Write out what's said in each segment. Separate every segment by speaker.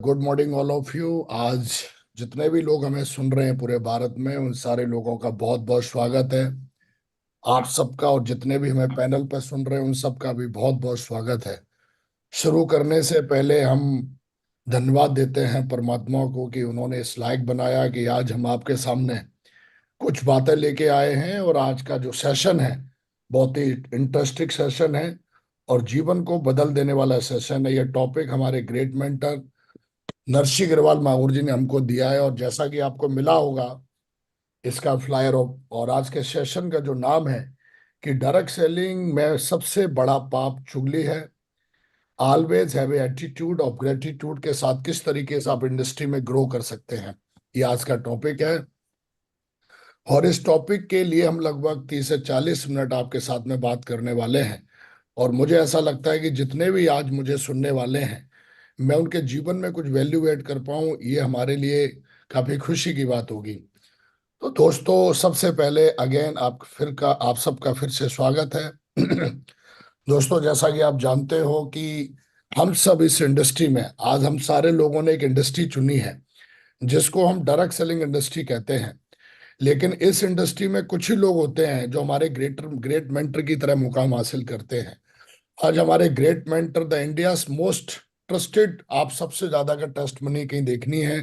Speaker 1: Good morning all of you. आज जितने भी लोग हमें सुन रहे हैं पूरे भारत में, उन सारे लोगों का बहुत बहुत स्वागत है। आप सबका और जितने भी हमें पैनल पर सुन रहे हैं उन सबका भी बहुत बहुत स्वागत है। शुरू करने से पहले हम धन्यवाद देते हैं परमात्मा को कि उन्होंने इस लायक बनाया कि आज हम आपके सामने कुछ बातें लेके आए हैं। और आज का जो सेशन है बहुत ही इंटरेस्टिंग सेशन है और जीवन को बदल देने वाला सेशन है। ये टॉपिक हमारे ग्रेट मेंटर नरसी अग्रवाल माहूर जी ने हमको दिया है। और जैसा कि आपको मिला होगा इसका फ्लायर और आज के सेशन का जो नाम है कि डायरेक्ट सेलिंग में सबसे बड़ा पाप चुगली है। Always have attitude of gratitude के साथ किस तरीके से आप इंडस्ट्री में ग्रो कर सकते हैं, ये आज का टॉपिक है। और इस टॉपिक के लिए हम लगभग 30 से 40 मिनट आपके साथ में बात करने वाले हैं। और मुझे ऐसा लगता है कि जितने भी आज मुझे सुनने वाले हैं मैं उनके जीवन में कुछ वैल्यू ऐड कर पाऊं, ये हमारे लिए काफी खुशी की बात होगी। तो दोस्तों, सबसे पहले अगेन आप सबका फिर से स्वागत है। दोस्तों, जैसा कि आप जानते हो कि हम सब इस इंडस्ट्री में, आज हम सारे लोगों ने एक इंडस्ट्री चुनी है जिसको हम डायरेक्ट सेलिंग इंडस्ट्री कहते हैं। लेकिन इस इंडस्ट्री में कुछ ही लोग होते हैं जो हमारे ग्रेट मेंटर की तरह मुकाम हासिल करते हैं। आज हमारे great mentor the India most trusted, आप सबसे ज्यादा अगर टेस्ट मनी कहीं देखनी है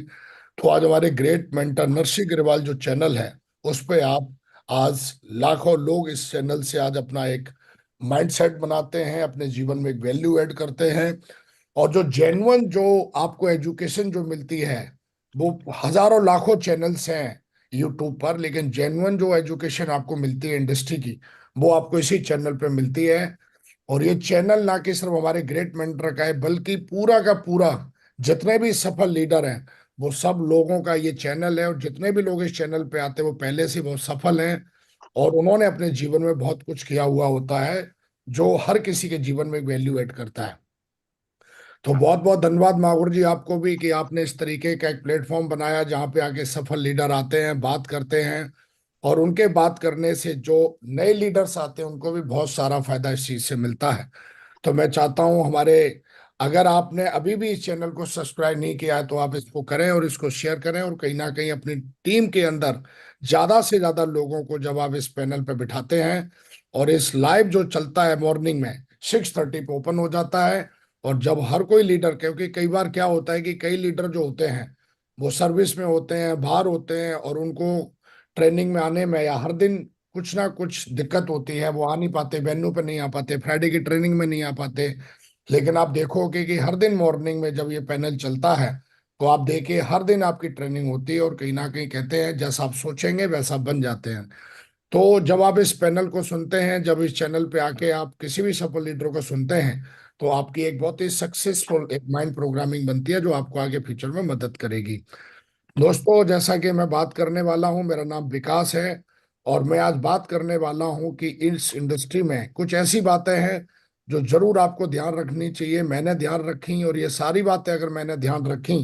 Speaker 1: तो आज हमारे ग्रेट मेंटर नरसी अग्रवाल जो चैनल है उस पे आप आज लाखों लोग इस चैनल से आज अपना एक माइंडसेट बनाते हैं, अपने जीवन में एक वैल्यू ऐड करते हैं। और जो जेन्युइन जो आपको एजुकेशन जो मिलती है, वो हजारों लाखों चैनल्स हैं यूट्यूब पर, लेकिन जेन्युइन जो एजुकेशन आपको मिलती है इंडस्ट्री की, वो आपको इसी चैनल पे मिलती है। और ये चैनल ना कि सिर्फ हमारे ग्रेट मेंटर का है बल्कि पूरा का पूरा जितने भी सफल लीडर हैं वो सब लोगों का ये चैनल है। और जितने भी लोग इस चैनल पे आते हैं वो पहले से बहुत सफल हैं और उन्होंने अपने जीवन में बहुत कुछ किया हुआ होता है जो हर किसी के जीवन में वैल्यू ऐड करता है। तो बहुत बहुत धन्यवाद माहौर जी आपको भी कि आपने इस तरीके का एक प्लेटफॉर्म बनाया जहाँ पे आके सफल लीडर आते हैं, बात करते हैं। और उनके बात करने से जो नए लीडर्स आते हैं उनको भी बहुत सारा फायदा इस चीज से मिलता है। तो मैं चाहता हूं अगर आपने अभी भी इस चैनल को सब्सक्राइब नहीं किया है तो आप इसको करें और इसको शेयर करें और कहीं ना कहीं अपनी टीम के अंदर ज्यादा से ज्यादा लोगों को जब आप इस पैनल पे बिठाते हैं। और इस लाइव जो चलता है मॉर्निंग में 6:30 पे ओपन हो जाता है। और जब हर कोई लीडर, क्योंकि कई बार क्या होता है कि कई लीडर जो होते हैं वो सर्विस में होते हैं, बाहर होते हैं और उनको ट्रेनिंग में आने में या हर दिन कुछ ना कुछ दिक्कत होती है, वो आ नहीं पाते, वेन्यू पे नहीं आ पाते, फ्राइडे की ट्रेनिंग में नहीं आ पाते। लेकिन आप देखोगे कि हर दिन मॉर्निंग में जब ये पैनल चलता है तो आप देखिए हर दिन आपकी ट्रेनिंग होती है और कहीं ना कहीं कहते हैं जैसा आप सोचेंगे वैसा बन जाते हैं। तो जब आप इस पैनल को सुनते हैं, जब इस चैनल पे आके आप किसी भी सफल लीडर को सुनते हैं तो आपकी एक बहुत ही सक्सेसफुल एक माइंड प्रोग्रामिंग बनती है जो आपको आगे फ्यूचर में मदद करेगी। दोस्तों, जैसा कि मैं बात करने वाला हूं, मेरा नाम विकास है और मैं आज बात करने वाला हूं कि इस इंडस्ट्री में कुछ ऐसी बातें हैं जो जरूर आपको ध्यान रखनी चाहिए। मैंने ध्यान रखी और ये सारी बातें अगर मैंने ध्यान रखी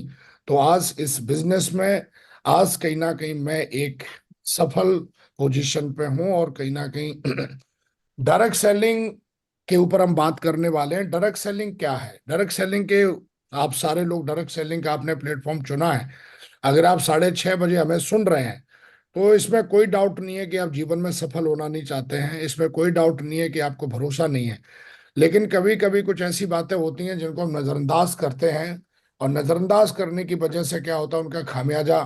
Speaker 1: तो आज इस बिजनेस में आज कहीं ना कहीं मैं एक सफल पोजीशन पे हूं। और कहीं ना कहीं डायरेक्ट सेलिंग के ऊपर हम बात करने वाले हैं। डायरेक्ट सेलिंग क्या है? डायरेक्ट सेलिंग के आप सारे लोग डायरेक्ट सेलिंग का आपने प्लेटफॉर्म चुना है। अगर आप 6:30 बजे हमें सुन रहे हैं तो इसमें कोई डाउट नहीं है कि आप जीवन में सफल होना नहीं चाहते हैं, इसमें कोई डाउट नहीं है कि आपको भरोसा नहीं है। लेकिन कभी कभी कुछ ऐसी बातें होती हैं जिनको हम नजरअंदाज करते हैं और नजरअंदाज करने की वजह से क्या होता है, उनका खामियाजा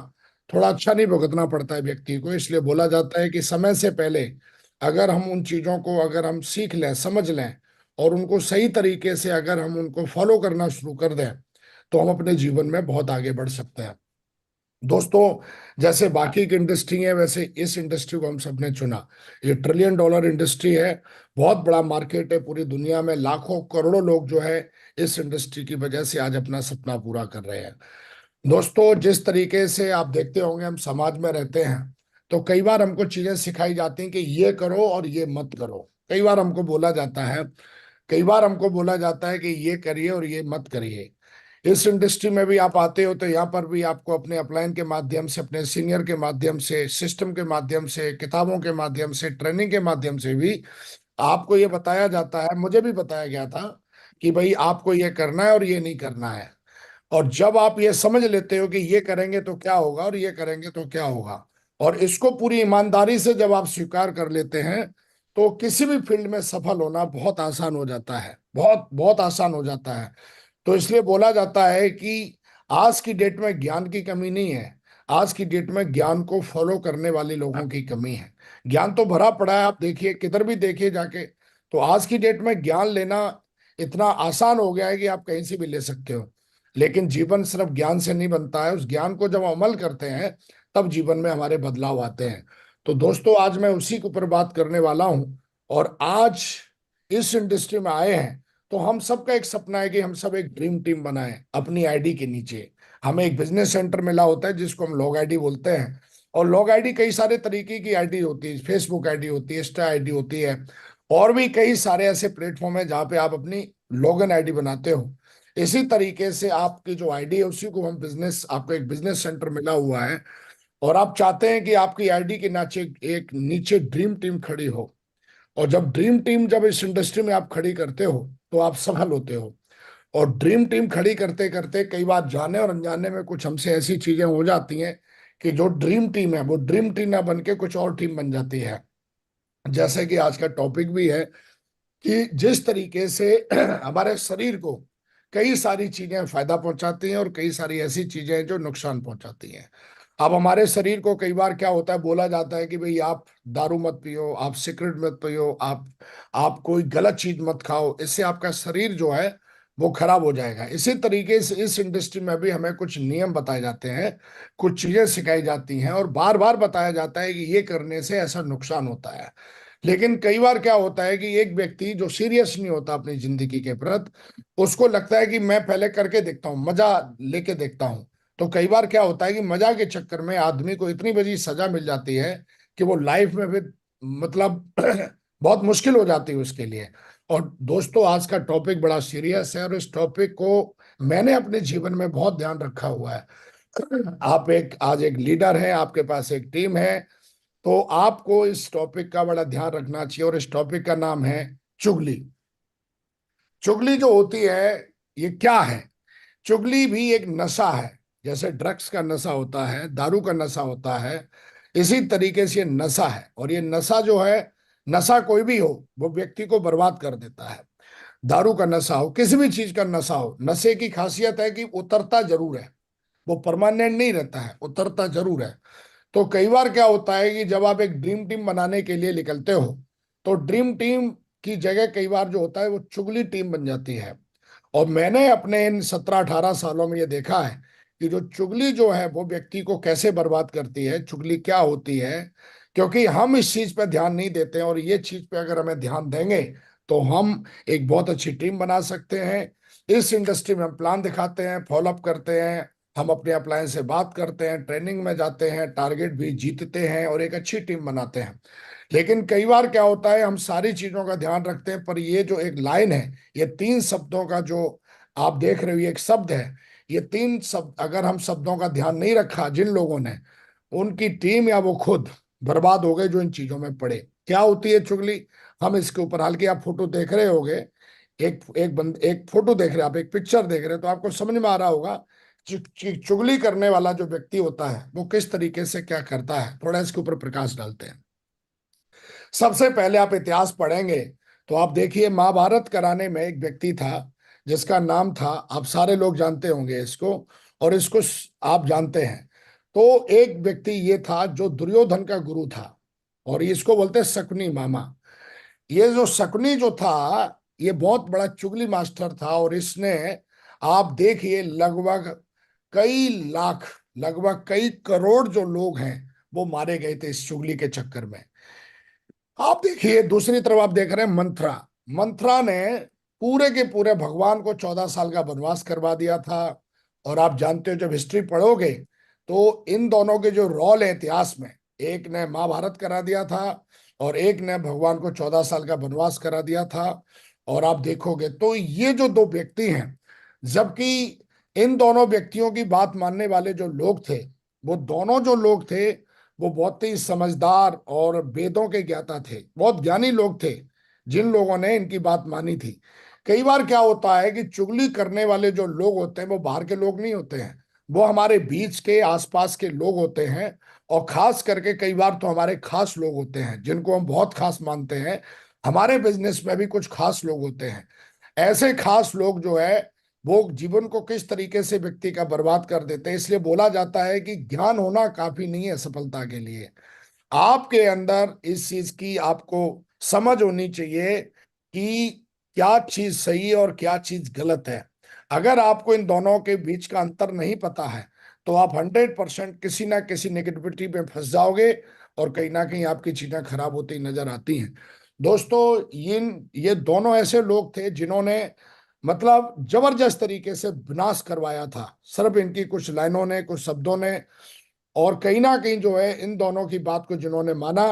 Speaker 1: थोड़ा अच्छा नहीं भुगतना पड़ता है व्यक्ति को। इसलिए बोला जाता है कि समय से पहले अगर हम उन चीजों को अगर हम सीख लें, समझ लें और उनको सही तरीके से अगर हम उनको फॉलो करना शुरू कर दें तो हम अपने जीवन में बहुत आगे बढ़ सकते हैं। दोस्तों, जैसे बाकी की इंडस्ट्री है वैसे इस इंडस्ट्री को हम सबने चुना। ये $1 ट्रिलियन इंडस्ट्री है, बहुत बड़ा मार्केट है। पूरी दुनिया में लाखों करोड़ों लोग जो है इस इंडस्ट्री की वजह से आज अपना सपना पूरा कर रहे हैं। दोस्तों, जिस तरीके से आप देखते होंगे हम समाज में रहते हैं तो कई बार हमको चीजें सिखाई जाती हैं कि ये करो और ये मत करो। कई बार हमको बोला जाता है कि ये करिए और ये मत करिए। इस इंडस्ट्री में भी आप आते हो तो यहाँ पर भी आपको अपने अपलाइन के माध्यम से, अपने सीनियर के माध्यम से, सिस्टम के माध्यम से, किताबों के माध्यम से, ट्रेनिंग के माध्यम से भी आपको ये बताया जाता है, मुझे भी बताया गया था कि भाई आपको ये करना है और ये नहीं करना है। और जब आप ये समझ लेते हो कि ये करेंगे तो क्या होगा और ये करेंगे तो क्या होगा, और इसको पूरी ईमानदारी से जब आप स्वीकार कर लेते हैं, तो किसी भी फील्ड में सफल होना बहुत आसान हो जाता है, बहुत बहुत आसान हो जाता है। तो इसलिए बोला जाता है कि आज की डेट में ज्ञान की कमी नहीं है, आज की डेट में ज्ञान को फॉलो करने वाले लोगों की कमी है। ज्ञान तो भरा पड़ा है, आप देखिए किधर भी देखिए जाके। तो आज की डेट में ज्ञान लेना इतना आसान हो गया है कि आप कहीं से भी ले सकते हो। लेकिन जीवन सिर्फ ज्ञान से नहीं बनता है, उस ज्ञान को जब हम अमल करते हैं तब जीवन में हमारे बदलाव आते हैं। तो दोस्तों, आज मैं उसी के ऊपर बात करने वाला हूं। और आज इस इंडस्ट्री में आए हैं तो हम सबका एक सपना है कि हम सब एक ड्रीम टीम बनाएं अपनी आईडी के नीचे। हमें एक बिजनेस सेंटर मिला होता है जिसको हम लॉग आईडी बोलते हैं। और लॉग आईडी कई सारे तरीके की आईडी होती है, फेसबुक आईडी होती है, इंस्टा आईडी होती है, और भी कई सारे ऐसे प्लेटफॉर्म है जहाँ पे आप अपनी लॉगिन आईडी बनाते हो। इसी तरीके से आपकी जो आईडी है उसी को हम बिजनेस, आपको एक बिजनेस सेंटर मिला हुआ है, और आप चाहते हैं कि आपकी आईडी के नीचे एक नीचे ड्रीम टीम खड़ी हो। और जब ड्रीम टीम जब इस इंडस्ट्री में आप खड़ी करते हो तो आप सफल होते हो। और ड्रीम टीम खड़ी करते करते कई बार जाने और अनजाने में कुछ हमसे ऐसी चीजें हो जाती हैं कि जो ड्रीम टीम है वो ड्रीम टीम ना बन के कुछ और टीम बन जाती है। जैसे कि आज का टॉपिक भी है कि जिस तरीके से हमारे शरीर को कई सारी चीजें फायदा पहुंचाती हैं और कई सारी ऐसी चीजें हैं जो नुकसान पहुंचाती हैं। अब हमारे शरीर को कई बार क्या होता है, बोला जाता है कि भाई आप दारू मत पियो, आप सिगरेट मत पियो, आप कोई गलत चीज मत खाओ, इससे आपका शरीर जो है वो खराब हो जाएगा। इसी तरीके से इस इंडस्ट्री में भी हमें कुछ नियम बताए जाते हैं, कुछ चीजें सिखाई जाती हैं और बार बार बताया जाता है कि ये करने से ऐसा नुकसान होता है। लेकिन कई बार क्या होता है कि एक व्यक्ति जो सीरियस नहीं होता अपनी जिंदगी के प्रति, उसको लगता है कि मैं पहले करके देखता हूँ, मजा लेके देखता हूँ। तो कई बार क्या होता है कि मजा के चक्कर में आदमी को इतनी बड़ी सजा मिल जाती है कि वो लाइफ में फिर मतलब बहुत मुश्किल हो जाती है उसके लिए। और दोस्तों, आज का टॉपिक बड़ा सीरियस है और इस टॉपिक को मैंने अपने जीवन में बहुत ध्यान रखा हुआ है। आप एक आज एक लीडर हैं, आपके पास एक टीम है, तो आपको इस टॉपिक का बड़ा ध्यान रखना चाहिए। और इस टॉपिक का नाम है चुगली। चुगली जो होती है ये क्या है? चुगली भी एक नशा है। जैसे ड्रग्स का नशा होता है, दारू का नशा होता है, इसी तरीके से ये नशा है। और ये नशा जो है, नशा कोई भी हो वो व्यक्ति को बर्बाद कर देता है। दारू का नशा हो, किसी भी चीज का नशा हो, नशे की खासियत है कि उतरता जरूर है, वो परमानेंट नहीं रहता है, उतरता जरूर है। तो कई बार क्या होता है कि जब आप एक ड्रीम टीम बनाने के लिए निकलते हो तो ड्रीम टीम की जगह कई बार जो होता है वो चुगली टीम बन जाती है। और मैंने अपने इन 17-18 सालों में ये देखा है कि जो चुगली जो है वो व्यक्ति को कैसे बर्बाद करती है, चुगली क्या होती है। क्योंकि हम इस चीज पे ध्यान नहीं देते हैं, और ये चीज पे अगर हमें ध्यान देंगे तो हम एक बहुत अच्छी टीम बना सकते हैं। इस इंडस्ट्री में हम प्लान दिखाते हैं, फॉलोअप करते हैं, हम अपने अपलायन से बात करते हैं, ट्रेनिंग में जाते हैं, टारगेट भी जीतते हैं और एक अच्छी टीम बनाते हैं। लेकिन कई बार क्या होता है, हम सारी चीजों का ध्यान रखते हैं पर ये जो एक लाइन है, ये 3 शब्दों का जो आप देख रहे हो, ये एक शब्द है। ये 3 शब्द अगर हम शब्दों का ध्यान नहीं रखा जिन लोगों ने, उनकी टीम या वो खुद बर्बाद हो गए जो इन चीजों में पड़े। क्या होती है चुगली? हम इसके ऊपर हाल की आप फोटो देख रहे होगे, एक फोटो देख रहे हैं आप, एक पिक्चर देख रहे हैं, तो आपको समझ में आ रहा होगा चुगली करने वाला जो व्यक्ति होता है वो किस तरीके से क्या करता है। थोड़ा इसके ऊपर प्रकाश डालते हैं। सबसे पहले आप इतिहास पढ़ेंगे तो आप देखिए, महाभारत कराने में एक व्यक्ति था जिसका नाम था, आप सारे लोग जानते होंगे इसको, और इसको आप जानते हैं। तो एक व्यक्ति ये था जो दुर्योधन का गुरु था, और इसको बोलते हैं शकुनी मामा। ये जो शकुनी जो था, ये बहुत बड़ा चुगली मास्टर था, और इसने, आप देखिए, लगभग कई लाख, लगभग कई करोड़ जो लोग हैं वो मारे गए थे इस चुगली के चक्कर में। आप देखिए दूसरी तरफ आप देख रहे हैं मंथरा। मंथरा ने पूरे के पूरे भगवान को 14 साल का वनवास करवा दिया था। और आप जानते हो, जब हिस्ट्री पढ़ोगे तो इन दोनों के जो रोल है इतिहास में, एक ने महाभारत करा दिया था और एक ने भगवान को 14 साल का वनवास करा दिया था। और आप देखोगे तो ये जो दो व्यक्ति हैं, जबकि इन दोनों व्यक्तियों की बात मानने वाले जो लोग थे, वो दोनों जो लोग थे वो बहुत ही समझदार और वेदों के ज्ञाता थे, बहुत ज्ञानी लोग थे। जिन लोगों ने इनकी बात मानी थी। कई बार क्या होता है कि चुगली करने वाले जो लोग होते हैं वो बाहर के लोग नहीं होते हैं, वो हमारे बीच के आसपास के लोग होते हैं। और खास करके कई बार तो हमारे खास लोग होते हैं जिनको हम बहुत खास मानते हैं। हमारे बिजनेस में भी कुछ खास लोग होते हैं। ऐसे खास लोग जो है वो जीवन को किस तरीके से व्यक्ति का बर्बाद कर देते हैं। इसलिए बोला जाता है कि ज्ञान होना काफी नहीं है सफलता के लिए। आपके अंदर इस चीज की आपको समझ होनी चाहिए कि क्या चीज सही है और क्या चीज गलत है। अगर आपको इन दोनों के बीच का अंतर नहीं पता है तो आप 100% किसी ना किसी नेगेटिविटी में फंस जाओगे और कहीं ना कहीं आपकी चीजें खराब होती नजर आती हैं। दोस्तों, ये दोनों ऐसे लोग थे जिन्होंने मतलब जबरदस्त तरीके से विनाश करवाया था, सिर्फ इनकी कुछ लाइनों ने, कुछ शब्दों ने। और कहीं ना कहीं जो है इन दोनों की बात को जिन्होंने माना,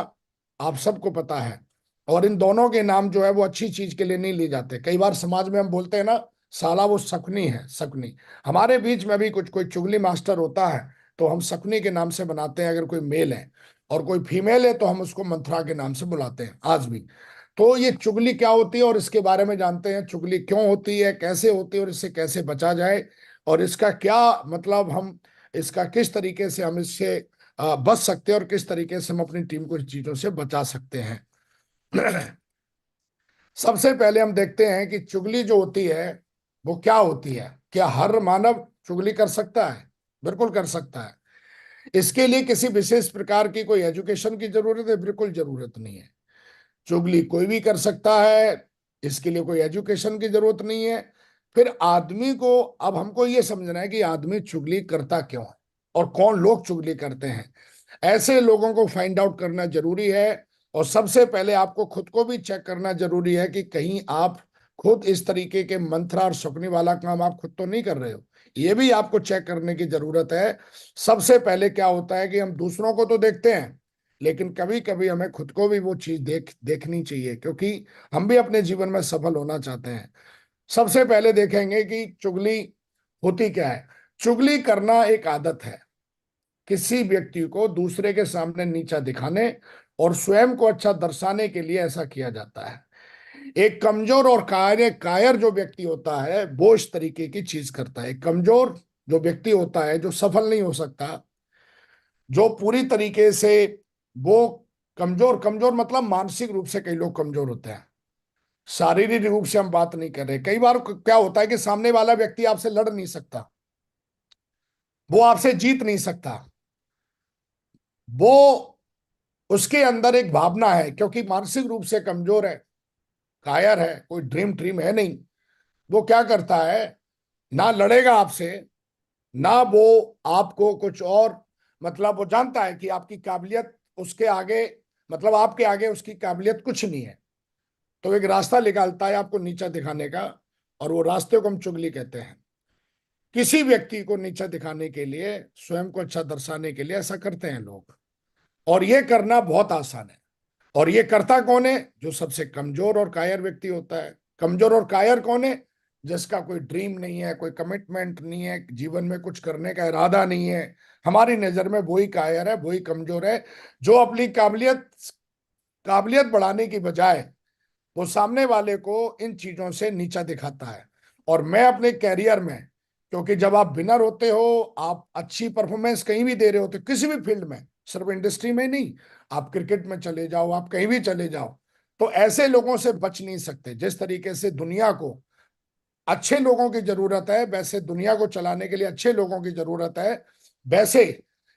Speaker 1: आप सबको पता है। और इन दोनों के नाम जो है वो अच्छी चीज के लिए नहीं लिए जाते। कई बार समाज में हम बोलते हैं ना, साला वो शकुनी है, शकुनी। हमारे बीच में भी कुछ कोई चुगली मास्टर होता है तो हम शकुनी के नाम से बनाते हैं, अगर कोई मेल है। और कोई फीमेल है तो हम उसको मंथरा के नाम से बुलाते हैं आज भी। तो ये चुगली क्या होती है और इसके बारे में जानते हैं, चुगली क्यों होती है, कैसे होती है और इससे कैसे बचा जाए, और इसका क्या मतलब, हम इसका किस तरीके से हम इससे बच सकते हैं और किस तरीके से हम अपनी टीम को इस चीजों से बचा सकते हैं। सबसे पहले हम देखते हैं कि चुगली जो होती है वो क्या होती है। क्या हर मानव चुगली कर सकता है? बिल्कुल कर सकता है। इसके लिए किसी विशेष प्रकार की कोई एजुकेशन की जरूरत है? बिल्कुल जरूरत नहीं है। चुगली कोई भी कर सकता है, इसके लिए कोई एजुकेशन की जरूरत नहीं है। फिर आदमी को, अब हमको ये समझना है कि आदमी चुगली करता क्यों है और कौन लोग चुगली करते हैं। ऐसे लोगों को फाइंड आउट करना जरूरी है। और सबसे पहले आपको खुद को भी चेक करना जरूरी है कि कहीं आप खुद इस तरीके के मंत्रा और शकुनी वाला काम आप खुद तो नहीं कर रहे हो। ये भी आपको चेक करने की जरूरत है। सबसे पहले क्या होता है कि हम दूसरों को तो देखते हैं, लेकिन कभी कभी हमें खुद को भी वो चीज देखनी चाहिए, क्योंकि हम भी अपने जीवन में सफल होना चाहते हैं। सबसे पहले देखेंगे कि चुगली होती क्या है। चुगली करना एक आदत है, किसी व्यक्ति को दूसरे के सामने नीचा दिखाने और स्वयं को अच्छा दर्शाने के लिए ऐसा किया जाता है। एक कमजोर और कायर कायर जो व्यक्ति होता है वो इस तरीके की चीज करता है। एक कमजोर जो व्यक्ति होता है, जो सफल नहीं हो सकता, जो पूरी तरीके से वो कमजोर, कमजोर मतलब मानसिक रूप से कई लोग कमजोर होते हैं, शारीरिक रूप से हम बात नहीं कर रहे। कई बार क्या होता है कि सामने वाला व्यक्ति आपसे लड़ नहीं सकता, वो आपसे जीत नहीं सकता। वो उसके अंदर एक भावना है, क्योंकि मानसिक रूप से कमजोर है, कायर है, कोई ड्रीम ड्रीम है नहीं। वो क्या करता है, ना लड़ेगा आपसे, ना वो आपको कुछ और, मतलब वो जानता है कि आपकी काबिलियत उसके आगे, मतलब आपके आगे उसकी काबिलियत कुछ नहीं है। तो एक रास्ता निकालता है आपको नीचा दिखाने का, और वो रास्ते को हम चुगली कहते हैं। किसी व्यक्ति को नीचा दिखाने के लिए, स्वयं को अच्छा दर्शाने के लिए ऐसा करते हैं लोग। और ये करना बहुत आसान है। और ये करता कौन है? जो सबसे कमजोर और कायर व्यक्ति होता है। कमजोर और कायर कौन है? जिसका कोई ड्रीम नहीं है, कोई कमिटमेंट नहीं है, जीवन में कुछ करने का इरादा नहीं है। हमारी नजर में वही कायर है, वही कमजोर है, जो अपनी काबिलियत काबिलियत बढ़ाने की बजाय वो सामने वाले को इन चीजों से नीचा दिखाता है। और मैं अपने कैरियर में, क्योंकि जब आप विनर होते हो, आप अच्छी परफॉर्मेंस कहीं भी दे रहे होते, किसी भी फील्ड में, सिर्फ इंडस्ट्री में नहीं, आप क्रिकेट में चले जाओ, आप कहीं भी चले जाओ, तो ऐसे लोगों से बच नहीं सकते। जिस तरीके से दुनिया को अच्छे लोगों की जरूरत है, वैसे दुनिया को चलाने के लिए अच्छे लोगों की जरूरत है, वैसे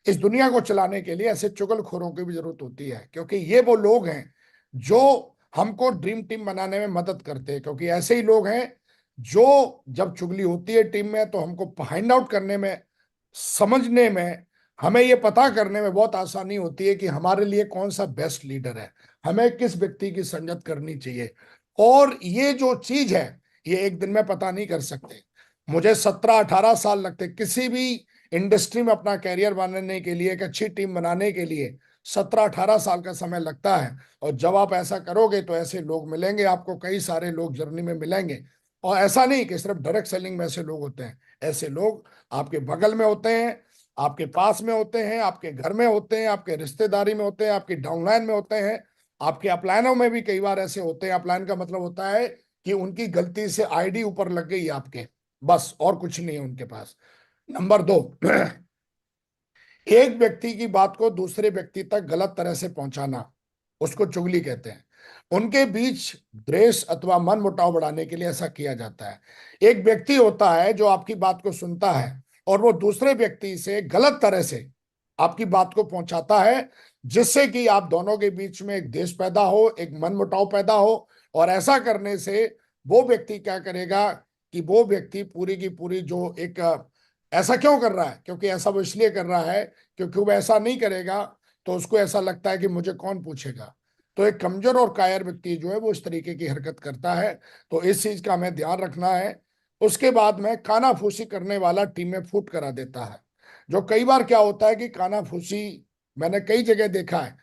Speaker 1: इस दुनिया को चलाने के लिए ऐसे चुगलखोरों की भी जरूरत होती है। क्योंकि ये वो लोग हैं जो हमको ड्रीम टीम बनाने में मदद करते हैं। क्योंकि ऐसे ही लोग हैं जो, जब चुगली होती है टीम में, तो हमको फाइंड आउट करने में, समझने में, हमें ये पता करने में बहुत आसानी होती है कि हमारे लिए कौन सा बेस्ट लीडर है, हमें किस व्यक्ति की संगत करनी चाहिए। और ये जो चीज है, ये एक दिन में पता नहीं कर सकते। मुझे 17-18 साल लगते किसी भी इंडस्ट्री में अपना कैरियर बनाने के लिए, एक अच्छी टीम बनाने के लिए 17-18 साल का समय लगता है। और जब आप ऐसा करोगे तो ऐसे लोग मिलेंगे आपको, कई सारे लोग जर्नी में मिलेंगे। और ऐसा नहीं कि सिर्फ डायरेक्ट सेलिंग में ऐसे लोग होते हैं, ऐसे लोग आपके बगल में होते हैं, आपके पास में होते हैं, आपके घर में होते हैं, आपके रिश्तेदारी में होते हैं, आपकी डाउनलाइन में होते हैं। आपके अपलायनों में भी कई बार ऐसे होते हैं। अपलायन का मतलब होता है कि उनकी गलती से आईडी ऊपर लग गई आपके, बस और कुछ नहीं है उनके पास। नंबर 2, एक व्यक्ति की बात को दूसरे व्यक्ति तक गलत तरह से पहुंचाना, उसको चुगली कहते हैं। उनके बीच द्वेष अथवा मनमुटाव बढ़ाने के लिए ऐसा किया जाता है। एक व्यक्ति होता है जो आपकी बात को सुनता है और वो दूसरे व्यक्ति से गलत तरह से आपकी बात को पहुंचाता है, जिससे कि आप दोनों के बीच में एक द्वेष पैदा हो, एक मनमुटाव पैदा हो। और ऐसा करने से वो व्यक्ति क्या करेगा कि वो व्यक्ति पूरी की पूरी जो एक ऐसा क्यों कर रहा है, क्योंकि ऐसा वो इसलिए कर रहा है क्योंकि वो ऐसा नहीं करेगा तो उसको ऐसा लगता है कि मुझे कौन पूछेगा। तो एक कमजोर और कायर व्यक्ति जो है वो इस तरीके की हरकत करता है। तो इस चीज का हमें ध्यान रखना है। उसके बाद में कानाफूसी करने वाला टीम में फूट करा देता है। जो कई बार क्या होता है कि कानाफूसी मैंने कई जगह देखा है।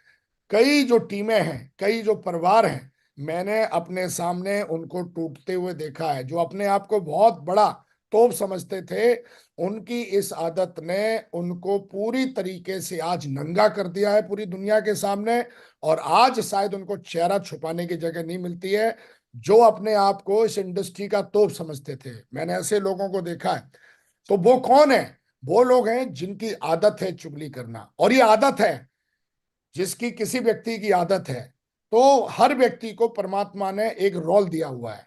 Speaker 1: कई जो टीमें हैं, कई जो परिवार हैं, मैंने अपने सामने उनको टूटते हुए देखा है। जो अपने आप को बहुत बड़ा तोप समझते थे, उनकी इस आदत ने उनको पूरी तरीके से आज नंगा कर दिया है पूरी दुनिया के सामने। और आज शायद उनको चेहरा छुपाने की जगह नहीं मिलती है। जो अपने आप को इस इंडस्ट्री का तोप समझते थे, मैंने ऐसे लोगों को देखा है। तो वो कौन है? वो लोग हैं जिनकी आदत है चुगली करना। और ये आदत है, जिसकी किसी व्यक्ति की आदत है, तो हर व्यक्ति को परमात्मा ने एक रोल दिया हुआ है।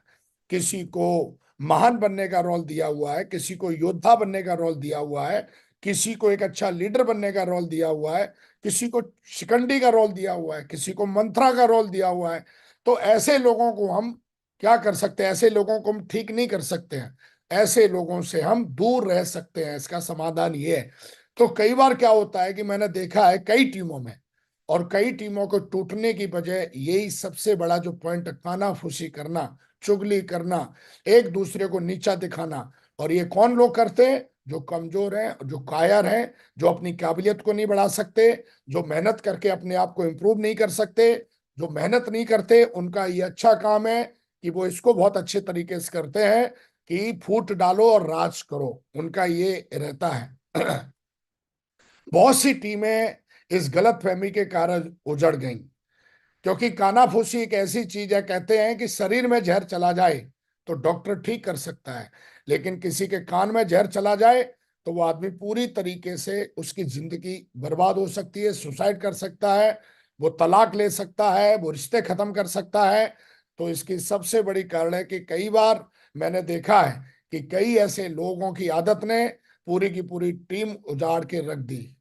Speaker 1: किसी को महान बनने का रोल दिया हुआ है, किसी को योद्धा बनने का रोल दिया हुआ है, किसी को एक अच्छा लीडर बनने का रोल दिया हुआ है, किसी को शिकंडी का रोल दिया हुआ है, किसी को मंत्रा का रोल दिया हुआ है। तो ऐसे लोगों को हम क्या कर सकते हैं? ऐसे लोगों को हम ठीक नहीं कर सकते हैं। ऐसे लोगों से हम दूर रह सकते हैं। इसका समाधान ये है। तो कई बार क्या होता है कि मैंने देखा है कई टीमों में, और कई टीमों को टूटने की वजह यही सबसे बड़ा जो पॉइंट, कानाफूसी करना, चुगली करना, एक दूसरे को नीचा दिखाना। और ये कौन लोग करते हैं? जो कमजोर हैं, जो कायर हैं, जो अपनी काबिलियत को नहीं बढ़ा सकते, जो मेहनत करके अपने आप को इंप्रूव नहीं कर सकते, जो मेहनत नहीं करते। उनका ये अच्छा काम है कि वो इसको बहुत अच्छे तरीके से करते हैं कि फूट डालो और राज करो, उनका ये रहता है। बहुत सी टीमें इस गलत फहमी के कारण उजड़ गईं, क्योंकि कानाफूसी एक ऐसी चीज है, कहते हैं कि शरीर में जहर चला जाए तो डॉक्टर ठीक कर सकता है, लेकिन किसी के कान में जहर चला जाए तो वो आदमी पूरी तरीके से उसकी जिंदगी बर्बाद हो सकती है, सुसाइड कर सकता है, वो तलाक ले सकता है, वो रिश्ते खत्म कर सकता है। तो इसकी सबसे बड़ी कारण है कि कई बार मैंने देखा है कि कई ऐसे लोगों की आदत ने पूरी की पूरी टीम उजाड़ के रख दी,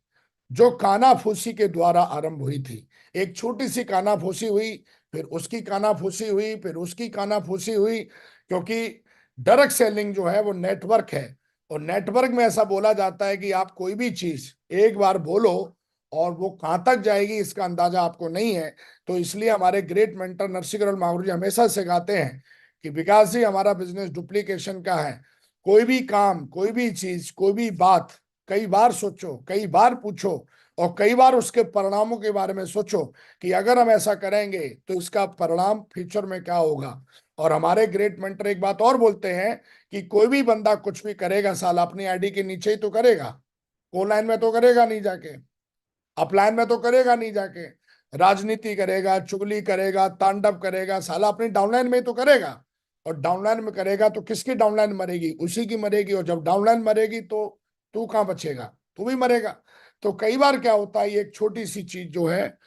Speaker 1: जो कानाफूसी के द्वारा आरंभ हुई थी। एक छोटी सी कानाफूसी हुई, फिर उसकी कानाफूसी हुई, फिर उसकी कानाफूसी हुई। क्योंकि डायरेक्ट सेलिंग जो है वो नेटवर्क है, और नेटवर्क में ऐसा बोला जाता है कि आप कोई भी चीज एक बार बोलो और वो कहां तक जाएगी इसका अंदाजा आपको नहीं है। तो इसलिए हमारे ग्रेट मेंटर नरसिंह माहुर जी हमेशा सिखाते हैं कि विकास जी, हमारा बिजनेस डुप्लीकेशन का है। कोई भी काम, कोई भी चीज, कोई भी बात कई बार सोचो, कई बार पूछो, और कई बार उसके परिणामों के बारे में सोचो कि अगर हम ऐसा करेंगे तो इसका परिणाम फ्यूचर में क्या होगा। और हमारे ग्रेट मेंटर एक बात और बोलते हैं कि कोई भी बंदा कुछ भी करेगा साला अपनी आईडी के नीचे ही तो करेगा, ऑनलाइन में तो करेगा नहीं जाके, अपलाइन में तो करेगा नहीं जाके। राजनीति करेगा, चुगली करेगा, तांडव करेगा, साला अपनी डाउनलाइन में ही तो करेगा। और डाउनलाइन में करेगा तो किसकी डाउनलाइन मरेगी? उसी की मरेगी। और जब डाउनलाइन मरेगी तो तू कहां बचेगा? तू भी मरेगा। तो कई बार क्या होता है, ये एक छोटी सी चीज जो है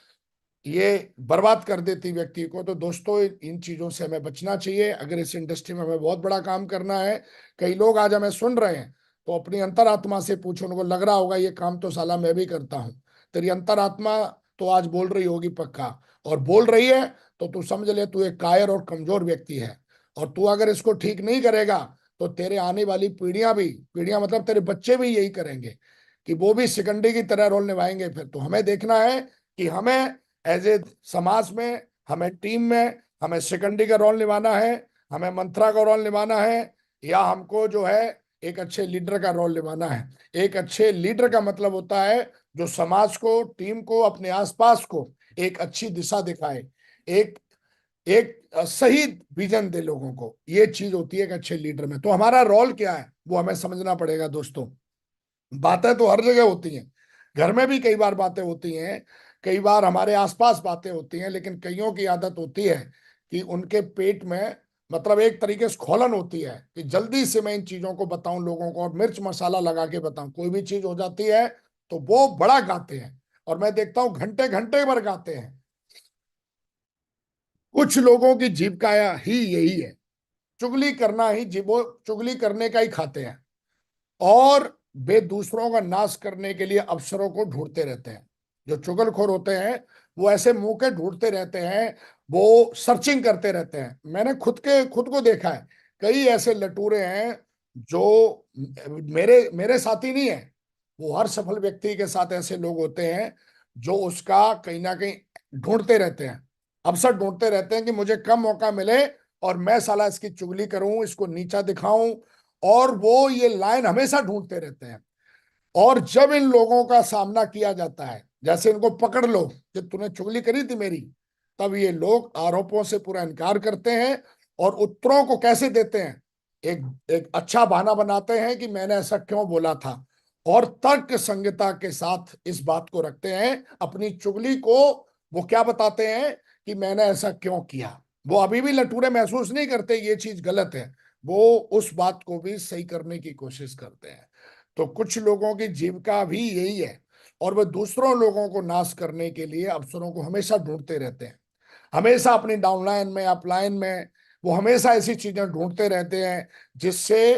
Speaker 1: ये बर्बाद कर देती व्यक्ति को। तो दोस्तों, इन चीजों से हमें बचना चाहिए अगर इस इंडस्ट्री में हमें बहुत बड़ा काम करना है। कई लोग आज हमें सुन रहे हैं, तो अपनी अंतरात्मा से पूछो, उनको लग रहा होगा ये काम तो साला मैं भी करता हूं। तेरी अंतरात्मा तो आज बोल रही होगी पक्का, और बोल रही है तो तू समझ ले तू एक कायर और कमजोर व्यक्ति है। और तू अगर इसको ठीक नहीं करेगा तो तेरे आने वाली पीढ़ियां भी, पीढ़ियां मतलब तेरे बच्चे भी यही करेंगे कि वो भी शिकंडी की तरह रोल निभाएंगे। फिर तो हमें देखना है कि हमें एज ए समाज में, हमें टीम में, हमें शिकंडी का रोल निभाना है, हमें मंत्रा का रोल निभाना है, या हमको जो है एक अच्छे लीडर का रोल निभाना है। एक अच्छे लीडर का मतलब होता है जो समाज को, टीम को, अपने आसपास को एक अच्छी दिशा दिखाए, एक एक सही विजन दे लोगों को। ये चीज होती है एक अच्छे लीडर में। तो हमारा रोल क्या है वो हमें समझना पड़ेगा दोस्तों। बातें तो हर जगह होती हैं, घर में भी कई बार बातें होती हैं कई बार हमारे आसपास बातें होती हैं, लेकिन कईयों की आदत होती है कि उनके पेट में मतलब एक तरीके से खोलन होती है कि जल्दी से मैं इन चीजों को बताऊं लोगों को, और मिर्च मसाला लगा के बताऊं। कोई भी चीज हो जाती है तो वो बड़ा गाते हैं, और मैं देखता हूं घंटे घंटे भर गाते हैं। कुछ लोगों की जीविका ही यही है, चुगली करना ही, वो चुगली करने का ही खाते हैं, और वे दूसरों का नाश करने के लिए अवसरों को ढूंढते रहते हैं। जो चुगलखोर होते हैं वो ऐसे मौके ढूंढते रहते हैं, वो सर्चिंग करते रहते हैं। मैंने खुद को देखा है, कई ऐसे लटूरे हैं जो मेरे मेरे साथी नहीं है, वो हर सफल व्यक्ति के साथ ऐसे लोग होते हैं जो उसका कहीं ना कहीं ढूंढते रहते हैं, अवसर ढूंढते रहते हैं कि मुझे कम मौका मिले और मैं साला इसकी चुगली करूं, इसको नीचा दिखाऊं। और वो ये लाइन हमेशा ढूंढते रहते हैं। और जब इन लोगों का सामना किया जाता है, जैसे इनको पकड़ लो कि तूने चुगली करी थी मेरी, तब ये लोग आरोपों से पूरा इनकार करते हैं और उत्तरों को कैसे देते हैं, एक एक अच्छा बहाना बनाते हैं कि मैंने ऐसा क्यों बोला था, और तर्क संगता के साथ इस बात को रखते हैं अपनी चुगली को। वो क्या बताते हैं कि मैंने ऐसा क्यों किया। वो अभी भी लटूरे महसूस नहीं करते ये चीज गलत है, वो उस बात को भी सही करने की कोशिश करते हैं। तो कुछ लोगों की जीविका भी यही है, और वे दूसरों लोगों को नाश करने के लिए अवसरों को हमेशा ढूंढते रहते हैं। हमेशा अपनी डाउनलाइन में, अपलाइन में वो हमेशा ऐसी चीजें ढूंढते रहते हैं जिससे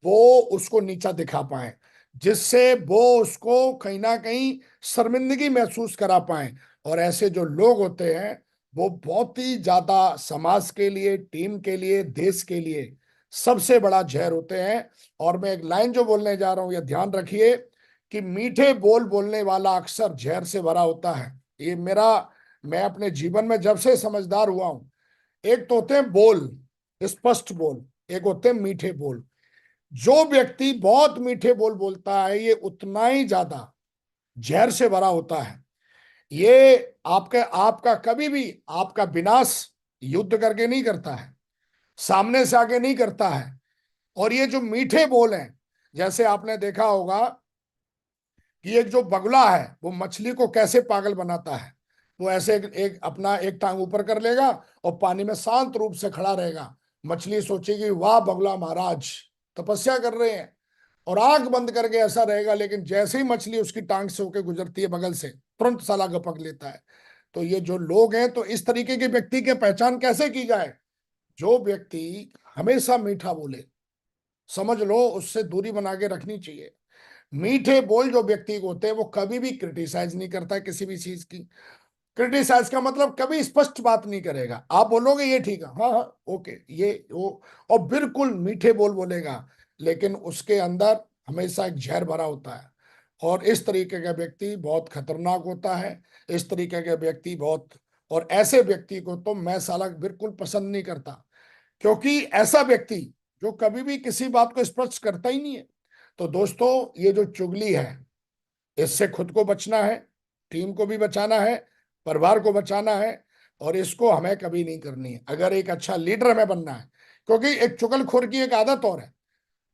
Speaker 1: वो उसको नीचा दिखा पाए, जिससे वो उसको कहीं ना कहीं शर्मिंदगी महसूस करा पाए। और ऐसे जो लोग होते हैं वो बहुत ही ज्यादा समाज के लिए, टीम के लिए, देश के लिए सबसे बड़ा जहर होते हैं। और मैं एक लाइन जो बोलने जा रहा हूं, यह ध्यान रखिए कि मीठे बोल बोलने वाला अक्सर जहर से भरा होता है। ये मेरा, मैं अपने जीवन में जब से समझदार हुआ हूं, एक तो होते हैं बोल, स्पष्ट बोल, एक होते हैं मीठे बोल। जो व्यक्ति बहुत मीठे बोल बोलता है ये उतना ही ज्यादा जहर से भरा होता है। ये आपका कभी भी आपका विनाश युद्ध करके नहीं करता है, सामने से आके नहीं करता है। और ये जो मीठे बोल हैं, जैसे आपने देखा होगा कि एक जो बगुला है वो मछली को कैसे पागल बनाता है। वो ऐसे अपना एक टांग ऊपर कर लेगा और पानी में शांत रूप से खड़ा रहेगा। मछली सोचेगी वाह बगुला महाराज तपस्या कर रहे हैं, और आंख बंद करके ऐसा रहेगा। लेकिन जैसे ही मछली उसकी टांग से होकर गुजरती है बगल से, तुरंत साला गपक लेता है। तो ये जो लोग हैं, तो इस तरीके के व्यक्ति की पहचान कैसे की जाए? जो व्यक्ति हमेशा मीठा बोले, समझ लो उससे दूरी बना के रखनी चाहिए। मीठे बोल जो व्यक्ति होते हैं वो कभी भी क्रिटिसाइज नहीं करता किसी भी चीज की। क्रिटिसाइज का मतलब कभी स्पष्ट बात नहीं करेगा। आप बोलोगे ये ठीक है, हाँ हाँ ओके, ये वो, और बिल्कुल मीठे बोल बोलेगा, लेकिन उसके अंदर हमेशा एक जहर भरा होता है। और इस तरीके का व्यक्ति बहुत खतरनाक होता है। इस तरीके का व्यक्ति बहुत, और ऐसे व्यक्ति को तो मैं साला बिल्कुल पसंद नहीं करता, क्योंकि ऐसा व्यक्ति जो कभी भी किसी बात को स्पष्ट करता ही नहीं है। तो दोस्तों, ये जो चुगली है, इससे खुद को बचना है, टीम को भी बचाना है, परिवार को बचाना है, और इसको हमें कभी नहीं करनी है अगर एक अच्छा लीडर हमें बनना है। क्योंकि एक चुगलखोर की एक आदत और है,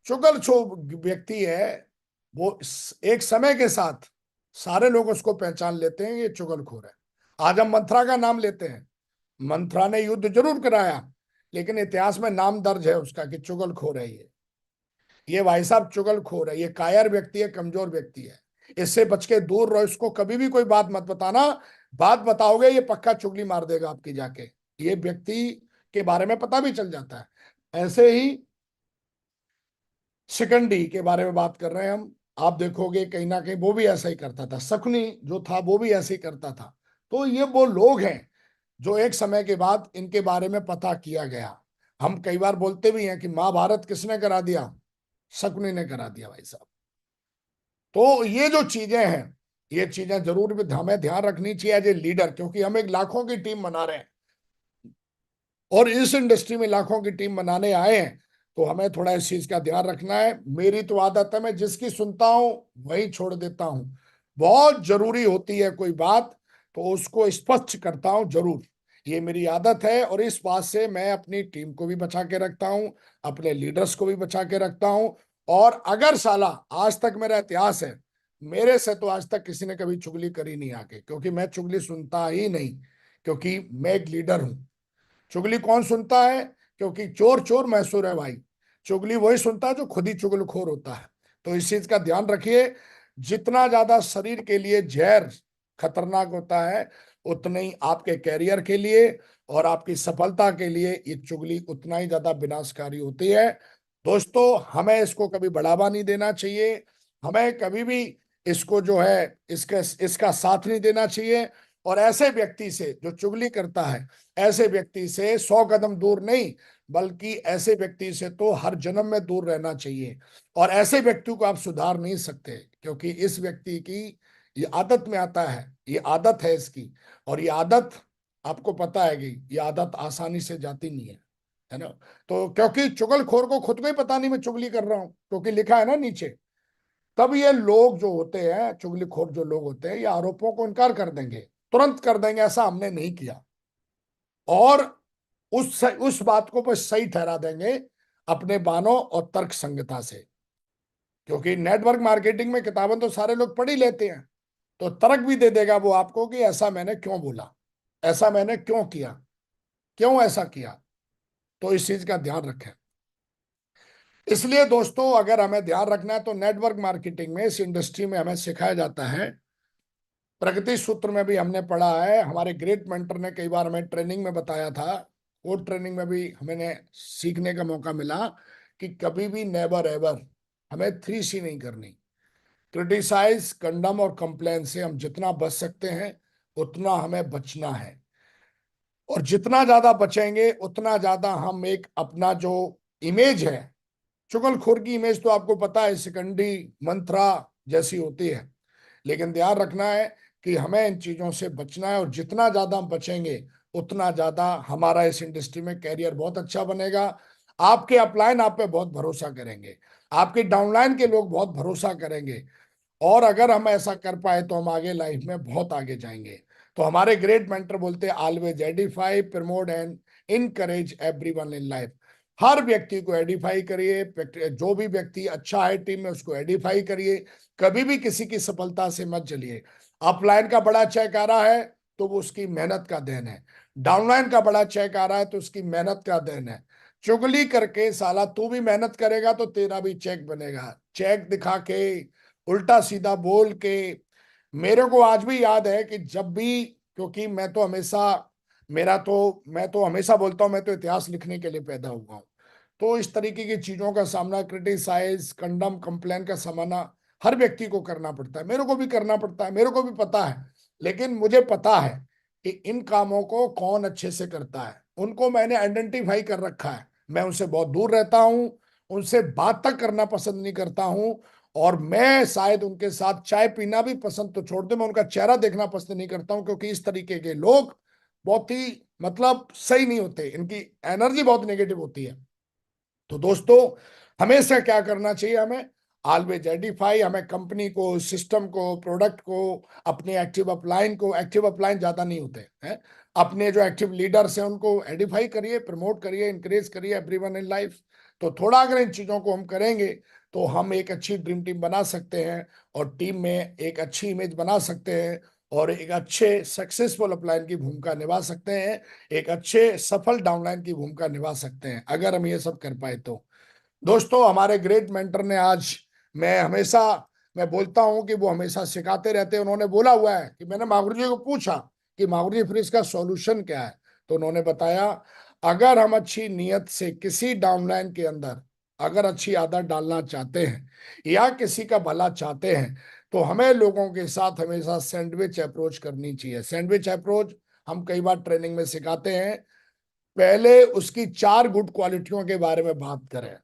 Speaker 1: चुगल जो व्यक्ति है वो एक समय के साथ सारे लोग उसको पहचान लेते हैं ये चुगलखोर है। आज हम मंथरा का नाम लेते हैं, मंथरा ने युद्ध जरूर कराया, लेकिन इतिहास में नाम दर्ज है उसका कि चुगलखोर है ये भाई साहब चुगलखोर है, ये कायर व्यक्ति है, कमजोर व्यक्ति है। इससे बच के दूर रहो, इसको कभी भी कोई बात मत बताना। बात बताओगे ये पक्का चुगली मार देगा आपकी जाके। ये व्यक्ति के बारे में पता भी चल जाता है। ऐसे ही शिकंडी के बारे में बात कर रहे हैं हम, आप देखोगे कहीं ना कहीं वो भी ऐसा ही करता था। शकुनी जो था वो भी ऐसे ही करता था। तो ये वो लोग हैं जो एक समय के बाद इनके बारे में पता किया गया। हम कई बार बोलते भी हैं कि महाभारत किसने करा दिया? शकुनी ने करा दिया भाई साहब। तो ये जो चीजें हैं, ये चीजें जरूर भी हमें ध्यान रखनी चाहिए एज ए लीडर, क्योंकि हम एक लाखों की टीम बना रहे हैं, और इस इंडस्ट्री में लाखों की टीम बनाने आए हैं। तो हमें थोड़ा इस चीज का ध्यान रखना है। मेरी तो आदत है मैं जिसकी सुनता हूं वही छोड़ देता हूं। बहुत जरूरी होती है कोई बात तो उसको स्पष्ट करता हूं जरूर, ये मेरी आदत है। और इस बात से मैं अपनी टीम को भी बचा के रखता हूं, अपने लीडर्स को भी बचा के रखता हूं। और अगर साला आज तक मेरा इतिहास है, मेरे से तो आज तक किसी ने कभी चुगली करी नहीं आके, क्योंकि मैं चुगली सुनता ही नहीं, क्योंकि मैं एक लीडर हूं। चुगली कौन सुनता है? क्योंकि चोर चोर मैसूर है भाई। चुगली वही सुनता है जो खुद ही चुगलखोर होता है। तो इस चीज का ध्यान रखिए। जितना ज्यादा शरीर के लिए जहर खतरनाक होता है, उतने ही आपके कैरियर के लिए और आपकी सफलता के लिए ये चुगली उतना ही ज्यादा विनाशकारी होती है। दोस्तों, हमें इसको कभी बढ़ावा नहीं देना चाहिए। हमें कभी भी इसको जो है इसका साथ नहीं देना चाहिए। और ऐसे व्यक्ति से जो चुगली करता है, ऐसे व्यक्ति से 100 कदम दूर नहीं, बल्कि ऐसे व्यक्ति से तो हर जन्म में दूर रहना चाहिए। और ऐसे व्यक्ति को आप सुधार नहीं सकते, क्योंकि इस व्यक्ति की ये आदत में आता है, ये आदत है इसकी। और ये आदत, आपको पता है कि ये आदत आसानी से जाती नहीं है ना। तो क्योंकि चुगलखोर को खुद को ही पता नहीं मैं चुगली कर रहा हूं, क्योंकि लिखा है ना नीचे। तब ये लोग जो होते हैं, चुगलीखोर जो लोग होते हैं, ये आरोपों को इनकार कर देंगे, तुरंत कर देंगे ऐसा हमने नहीं किया। और उस बात को बस सही ठहरा देंगे अपने बानों और तर्क संगता से। क्योंकि नेटवर्क मार्केटिंग में किताबें तो सारे लोग पढ़ ही लेते हैं, तो तर्क भी दे देगा वो आपको कि ऐसा मैंने क्यों बोला, ऐसा मैंने क्यों किया, क्यों ऐसा किया। तो इस चीज का ध्यान रखें। इसलिए दोस्तों, अगर हमें ध्यान रखना है तो नेटवर्क मार्केटिंग में, इस इंडस्ट्री में हमें सिखाया जाता है। प्रगति सूत्र में भी हमने पढ़ा है, हमारे ग्रेट मेंटर ने कई बार हमें ट्रेनिंग में बताया था, कोड ट्रेनिंग में भी हमें सीखने का मौका मिला कि कभी भी नेवर एवर हमें 3C नहीं करनी। क्रिटिसाइज, कंडम और कंप्लेन से हम जितना बच सकते हैं उतना हमें बचना है। और जितना ज्यादा बचेंगे उतना ज्यादा हम एक अपना जो इमेज है, चुगलखोर की इमेज तो आपको पता है शिकंडी मंत्रा जैसी होती है। लेकिन ध्यान रखना है कि हमें इन चीजों से बचना है, और जितना ज्यादा हम बचेंगे उतना ज्यादा हमारा इस इंडस्ट्री में कैरियर बहुत अच्छा बनेगा। आपके अपलाइन आप पे बहुत भरोसा करेंगे, आपके डाउनलाइन के लोग बहुत भरोसा करेंगे। और अगर हम ऐसा कर पाए तो हम आगे लाइफ में बहुत आगे जाएंगे। तो हमारे ग्रेट मेंटर बोलते हैं, always edify, promote and encourage everyone in life. हर व्यक्ति को एडिफाई करिए, जो भी व्यक्ति अच्छा है टीम में उसको एडिफाई करिए। कभी भी किसी की सफलता से मत चलिए। अपलाइन का बड़ा चेक आ रहा है तो वो उसकी मेहनत का देन है, डाउनलाइन का बड़ा चेक आ रहा है तो उसकी मेहनत का देन है। चुगली करके साला तू भी मेहनत करेगा तो तेरा भी चेक बनेगा। चेक दिखा के, उल्टा सीधा बोल के। मेरे को आज भी याद है कि जब भी, क्योंकि मैं तो हमेशा बोलता हूं मैं तो इतिहास लिखने के लिए पैदा हुआ हूं। तो इस तरीके की चीजों का सामना, क्रिटिसाइज, कंडम, कंप्लेन का सामना हर व्यक्ति को करना पड़ता है, मेरे को भी करना पड़ता है, मेरे को भी पता है। लेकिन मुझे पता है कि इन कामों को कौन अच्छे से करता है, उनको मैंने आइडेंटिफाई कर रखा है। मैं उनसे बहुत दूर रहता हूं, उनसे बात तक करना पसंद नहीं करता हूं। और मैं शायद उनके साथ चाय पीना भी पसंद तो छोड़ दे, मैं उनका चेहरा देखना पसंद नहीं करता हूं, क्योंकि इस तरीके के लोग बहुत ही मतलब सही नहीं होते, इनकी एनर्जी बहुत नेगेटिव होती है। तो दोस्तों, हमेशा क्या करना चाहिए हमें? Always Edify. हमें कंपनी को, सिस्टम को, प्रोडक्ट को, अपने एक्टिव अपलाइन को, एक्टिव अपलाइन ज्यादा नहीं होते हैं, अपने जो एक्टिव लीडर्स हैं उनको एडिफाई करिए, प्रमोट करिए, इंकरेज करिए एवरीवन इन लाइफ। तो थोड़ा अगर इन चीजों को हम करेंगे तो हम एक अच्छी ड्रीम टीम बना सकते हैं, और टीम में एक अच्छी इमेज बना सकते हैं, और एक अच्छे सक्सेसफुल अपलाइन की भूमिका निभा सकते हैं, एक अच्छे सफल डाउनलाइन की भूमिका निभा सकते हैं, अगर हम ये सब कर पाए तो। दोस्तों, हमारे ग्रेट मेंटर ने आज, मैं हमेशा मैं बोलता हूं कि वो हमेशा सिखाते रहते हैं। उन्होंने बोला हुआ है कि मैंने मागुर जी को पूछा कि मागुर जी फिर इसका सॉल्यूशन क्या है, तो उन्होंने बताया, अगर हम अच्छी नीयत से किसी डाउनलाइन के अंदर अगर अच्छी आदत डालना चाहते हैं या किसी का भला चाहते हैं, तो हमें लोगों के साथ हमेशा सैंडविच अप्रोच करनी चाहिए। सैंडविच अप्रोच हम कई बार ट्रेनिंग में सिखाते हैं। पहले उसकी 4 गुड क्वालिटियों के बारे में बात करें।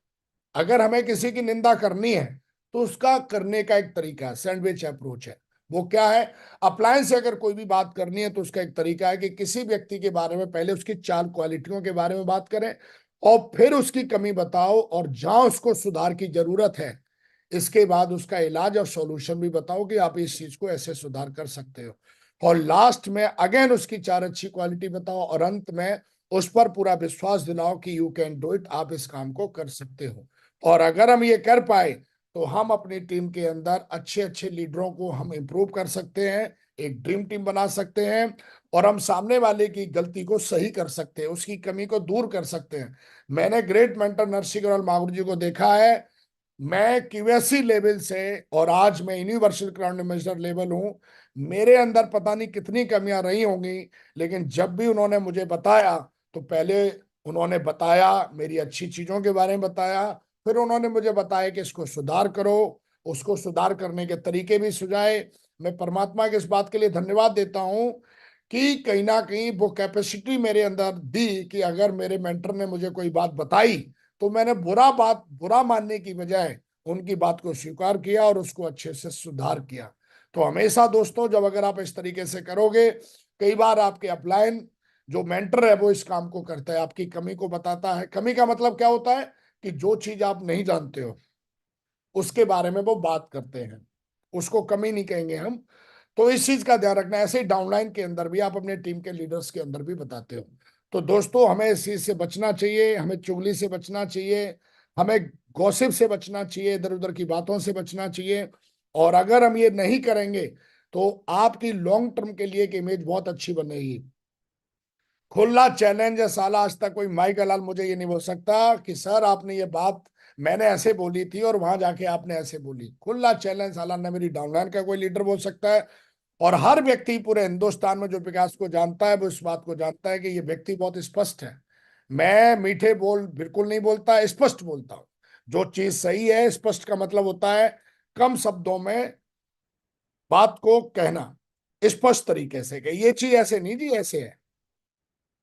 Speaker 1: अगर हमें किसी की निंदा करनी है तो उसका करने का एक तरीका है, सैंडविच अप्रोच है। वो क्या है? अप्लायंस से अगर कोई भी बात करनी है तो उसका एक तरीका है कि किसी व्यक्ति के बारे में पहले उसकी 4 क्वालिटियों के बारे में बात करें, और फिर उसकी कमी बताओ, और जहां उसको सुधार की जरूरत है इसके बाद उसका इलाज और सॉल्यूशन भी बताओ कि आप इस चीज को ऐसे सुधार कर सकते हो। और लास्ट में अगेन उसकी 4 अच्छी क्वालिटी बताओ, और अंत में उस पर पूरा विश्वास दिलाओ कि यू कैन डू इट, आप इस काम को कर सकते हो। और अगर हम ये कर पाए तो हम अपनी टीम के अंदर अच्छे अच्छे लीडरों को हम इम्प्रूव कर सकते हैं, एक ड्रीम टीम बना सकते हैं, और हम सामने वाले की गलती को सही कर सकते हैं, उसकी कमी को दूर कर सकते हैं। मैंने ग्रेट मेंटर नरसिंह गोयल मागुर जी को देखा है। मैं क्यूएससी लेवल से और आज मैं यूनिवर्सल क्राउन एम्बेसडर लेवल हूं। मेरे अंदर पता नहीं कितनी कमियां रही होंगी, लेकिन जब भी उन्होंने मुझे बताया तो पहले उन्होंने बताया, मेरी अच्छी चीजों के बारे में बताया, फिर उन्होंने मुझे बताया कि इसको सुधार करो, उसको सुधार करने के तरीके भी सुझाए। मैं परमात्मा के इस बात के लिए धन्यवाद देता हूं कि कहीं ना कहीं वो कैपेसिटी मेरे अंदर दी कि अगर मेरे मेंटर ने मुझे कोई बात बताई तो मैंने बुरा मानने की बजाय उनकी बात को स्वीकार किया और उसको अच्छे से सुधार किया। तो हमेशा दोस्तों, जब अगर आप इस तरीके से करोगे, कई बार आपके अपलाइन जो मेंटर है वो इस काम को करता है, आपकी कमी को बताता है। कमी का मतलब क्या होता है कि जो चीज आप नहीं जानते हो उसके बारे में वो बात करते हैं, उसको कमी नहीं कहेंगे हम। तो इस चीज का ध्यान रखना। ऐसे ही डाउनलाइन के अंदर भी आप अपने टीम के लीडर्स के अंदर भी बताते हो। तो दोस्तों, हमें इस चीज से बचना चाहिए, हमें चुगली से बचना चाहिए, हमें गॉसिप से बचना चाहिए, इधर उधर की बातों से बचना चाहिए। और अगर हम ये नहीं करेंगे तो आपकी लॉन्ग टर्म के लिए एक इमेज बहुत अच्छी बनेगी। खुला चैलेंज है साला, आज तक कोई माई का लाल मुझे ये नहीं बोल सकता कि सर आपने ये बात मैंने ऐसे बोली थी और वहां जाके आपने ऐसे बोली। खुला चैलेंज साला न मेरी डाउनलाइन का कोई लीडर बोल सकता है, और हर व्यक्ति पूरे हिंदुस्तान में जो विकास को जानता है वो इस बात को जानता है कि ये व्यक्ति बहुत स्पष्ट है। मैं मीठे बोल बिल्कुल नहीं बोलता, स्पष्ट बोलता हूँ। जो चीज सही है, स्पष्ट का मतलब होता है कम शब्दों में बात को कहना, स्पष्ट तरीके से कि ये चीज ऐसे नहीं जी ऐसे है।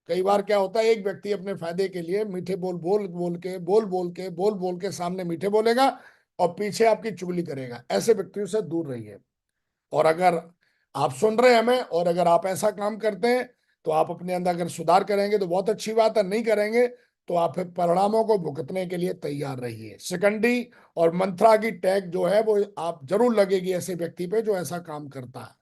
Speaker 1: कई बार क्या होता है, एक व्यक्ति अपने फायदे के लिए मीठे बोल बोल के सामने मीठे बोलेगा और पीछे आपकी चुगली करेगा। ऐसे व्यक्तियों से दूर रहिए। और अगर आप सुन रहे हैं हमें और अगर आप ऐसा काम करते हैं तो आप अपने अंदर अगर सुधार करेंगे तो बहुत अच्छी बात है, नहीं करेंगे तो आप फिर परिणामों को भुगतने के लिए तैयार रहिए। सेकंडी और मंत्रा की टैग जो है वो आप जरूर लगेगी ऐसे व्यक्ति पे जो ऐसा काम करता है।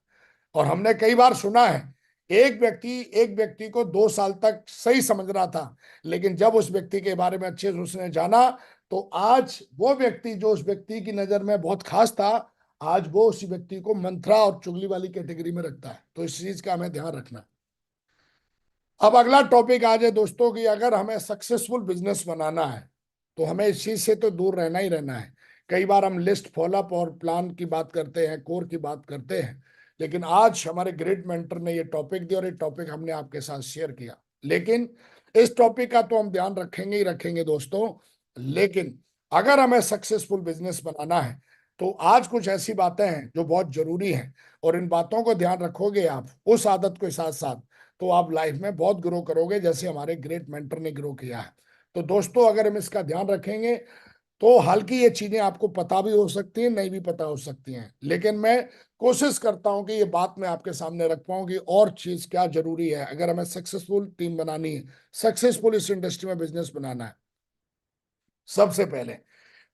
Speaker 1: और हमने कई बार सुना है, एक व्यक्ति को 2 साल तक सही समझ रहा था, लेकिन जब उस व्यक्ति के बारे में अच्छे से उसने जाना तो आज वो व्यक्ति जो उस व्यक्ति की नजर में बहुत खास था, आज वो उस व्यक्ति को मंत्रा और चुगली वाली कैटेगरी में रखता है। तो इस चीज का हमें ध्यान रखना। अब अगला टॉपिक आ जाए दोस्तों कि अगर हमें सक्सेसफुल बिजनेस बनाना है तो हमें इस चीज से तो दूर रहना ही रहना है। कई बार हम लिस्ट फॉलोअप और प्लान की बात करते हैं, कोर की बात करते हैं, लेकिन आज हमारे ग्रेट मेंटर ने ये टॉपिक दिया और ये टॉपिक हमने आपके साथ शेयर किया। लेकिन इस टॉपिक का तो हम ध्यान रखेंगे ही रखेंगे दोस्तों। लेकिन अगर हमें सक्सेसफुल बिजनेस बनाना है तो आज कुछ ऐसी बातें हैं जो बहुत जरूरी हैं, और इन बातों को ध्यान रखोगे आप उस आदत के साथ साथ, तो आप लाइफ में बहुत ग्रो करोगे जैसे हमारे ग्रेट मेंटर ने ग्रो किया है। तो दोस्तों, अगर हम इसका ध्यान रखेंगे तो हल्की ये चीजें आपको पता भी हो सकती हैं, नहीं भी पता हो सकती हैं, लेकिन मैं कोशिश करता हूं कि ये बात मैं आपके सामने रख पाऊं कि और चीज क्या जरूरी है अगर हमें सक्सेसफुल टीम बनानी है, सक्सेसफुल इस इंडस्ट्री में बिजनेस बनाना है। सबसे पहले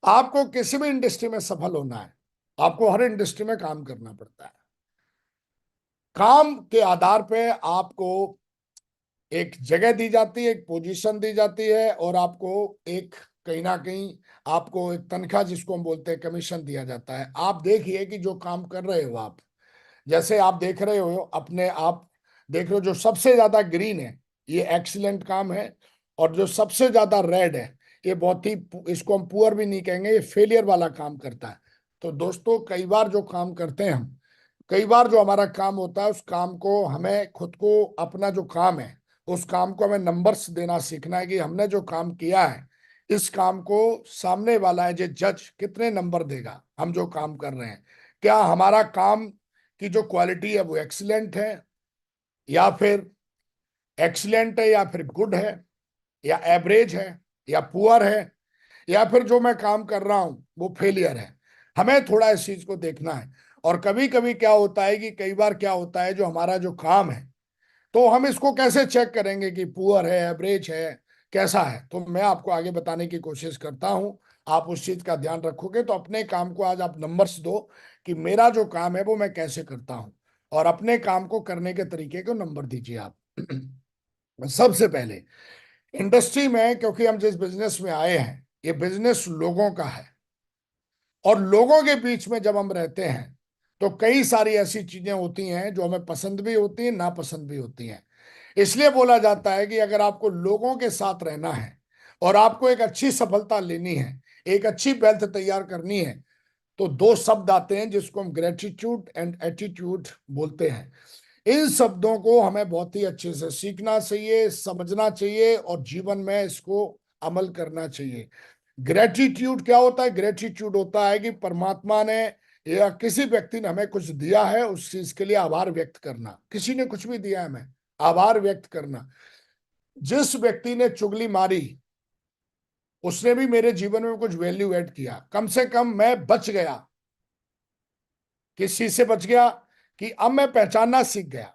Speaker 1: आपको किसी भी इंडस्ट्री में सफल होना है, आपको हर इंडस्ट्री में काम करना पड़ता है। काम के आधार पे आपको एक जगह दी जाती है, एक पोजीशन दी जाती है, और आपको एक कहीं ना कहीं आपको एक तनख्वाह जिसको हम बोलते हैं कमीशन दिया जाता है। आप देखिए कि जो काम कर रहे हो आप, जैसे आप देख रहे हो अपने आप देख रहे हो जो सबसे ज्यादा ग्रीन है ये एक्सीलेंट काम है, और जो सबसे ज्यादा रेड है ये बहुत ही, इसको हम पुअर भी नहीं कहेंगे, ये फेलियर वाला काम करता है। तो दोस्तों, कई बार जो काम करते हैं हम, कई बार जो हमारा काम होता है उस काम को हमें खुद को अपना जो काम है उस काम को हमें नंबर्स देना सीखना है कि हमने जो काम किया है इस काम को सामने वाला है जो जज कितने नंबर देगा, हम जो काम कर रहे हैं क्या हमारा काम की जो क्वालिटी है वो एक्सीलेंट है या फिर एक्सीलेंट है या फिर गुड है या एवरेज है या पुअर है, या फिर जो मैं काम कर रहा हूं वो फेलियर है। हमें थोड़ा इस चीज को देखना है। और कभी कभी क्या होता है कि कई बार क्या होता है जो हमारा जो काम है तो हम इसको कैसे चेक करेंगे कि पुअर है, एवरेज है, कैसा है। तो मैं आपको आगे बताने की कोशिश करता हूं। आप उस चीज का ध्यान रखोगे तो अपने काम को आज आप नंबर्स दो कि मेरा जो काम है वो मैं कैसे करता हूं, और अपने काम को करने के तरीके को नंबर दीजिए आप। सबसे पहले इंडस्ट्री में, क्योंकि हम जिस बिजनेस में आए हैं ये बिजनेस लोगों का है, और लोगों के बीच में जब हम रहते हैं तो कई सारी ऐसी चीजें होती हैं जो हमें पसंद भी होती हैं, नापसंद भी होती हैं। इसलिए बोला जाता है कि अगर आपको लोगों के साथ रहना है और आपको एक अच्छी सफलता लेनी है, एक अच्छी वेल्थ तैयार करनी है, तो दो शब्द आते हैं जिसको हम ग्रेटिट्यूड एंड एटीट्यूड बोलते हैं। इन शब्दों को हमें बहुत ही अच्छे से सीखना चाहिए, समझना चाहिए और जीवन में इसको अमल करना चाहिए। ग्रेटिट्यूड क्या होता है? ग्रेटिट्यूड होता है कि परमात्मा ने या किसी व्यक्ति ने हमें कुछ दिया है, उस चीज के लिए आभार व्यक्त करना। किसी ने कुछ भी दिया है हमें, आभार व्यक्त करना। जिस व्यक्ति ने चुगली मारी, उसने भी मेरे जीवन में कुछ वैल्यू ऐड किया। कम से कम मैं बच गया। किस चीज से बच गया? कि अब मैं पहचानना सीख गया।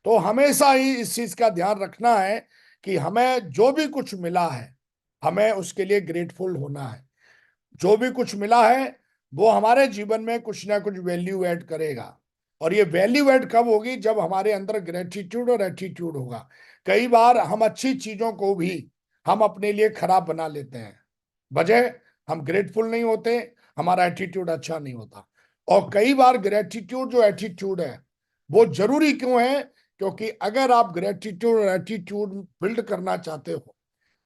Speaker 1: तो हमेशा ही इस चीज का ध्यान रखना है कि हमें जो भी कुछ मिला है, हमें उसके लिए ग्रेटफुल होना है। जो भी कुछ मिला है वो हमारे जीवन में कुछ ना कुछ वैल्यू ऐड करेगा। और ये वैल्यू ऐड कब होगी? जब हमारे अंदर ग्रेटिट्यूड और एटीट्यूड होगा। कई बार हम अच्छी चीजों को भी हम अपने लिए खराब बना लेते हैं। वजह, हम ग्रेटफुल नहीं होते, हमारा एटीट्यूड अच्छा नहीं होता। और कई बार ग्रेटिट्यूड जो एटीट्यूड है वो जरूरी क्यों है? क्योंकि अगर आप ग्रेटिट्यूड और एटीट्यूड बिल्ड करना चाहते हो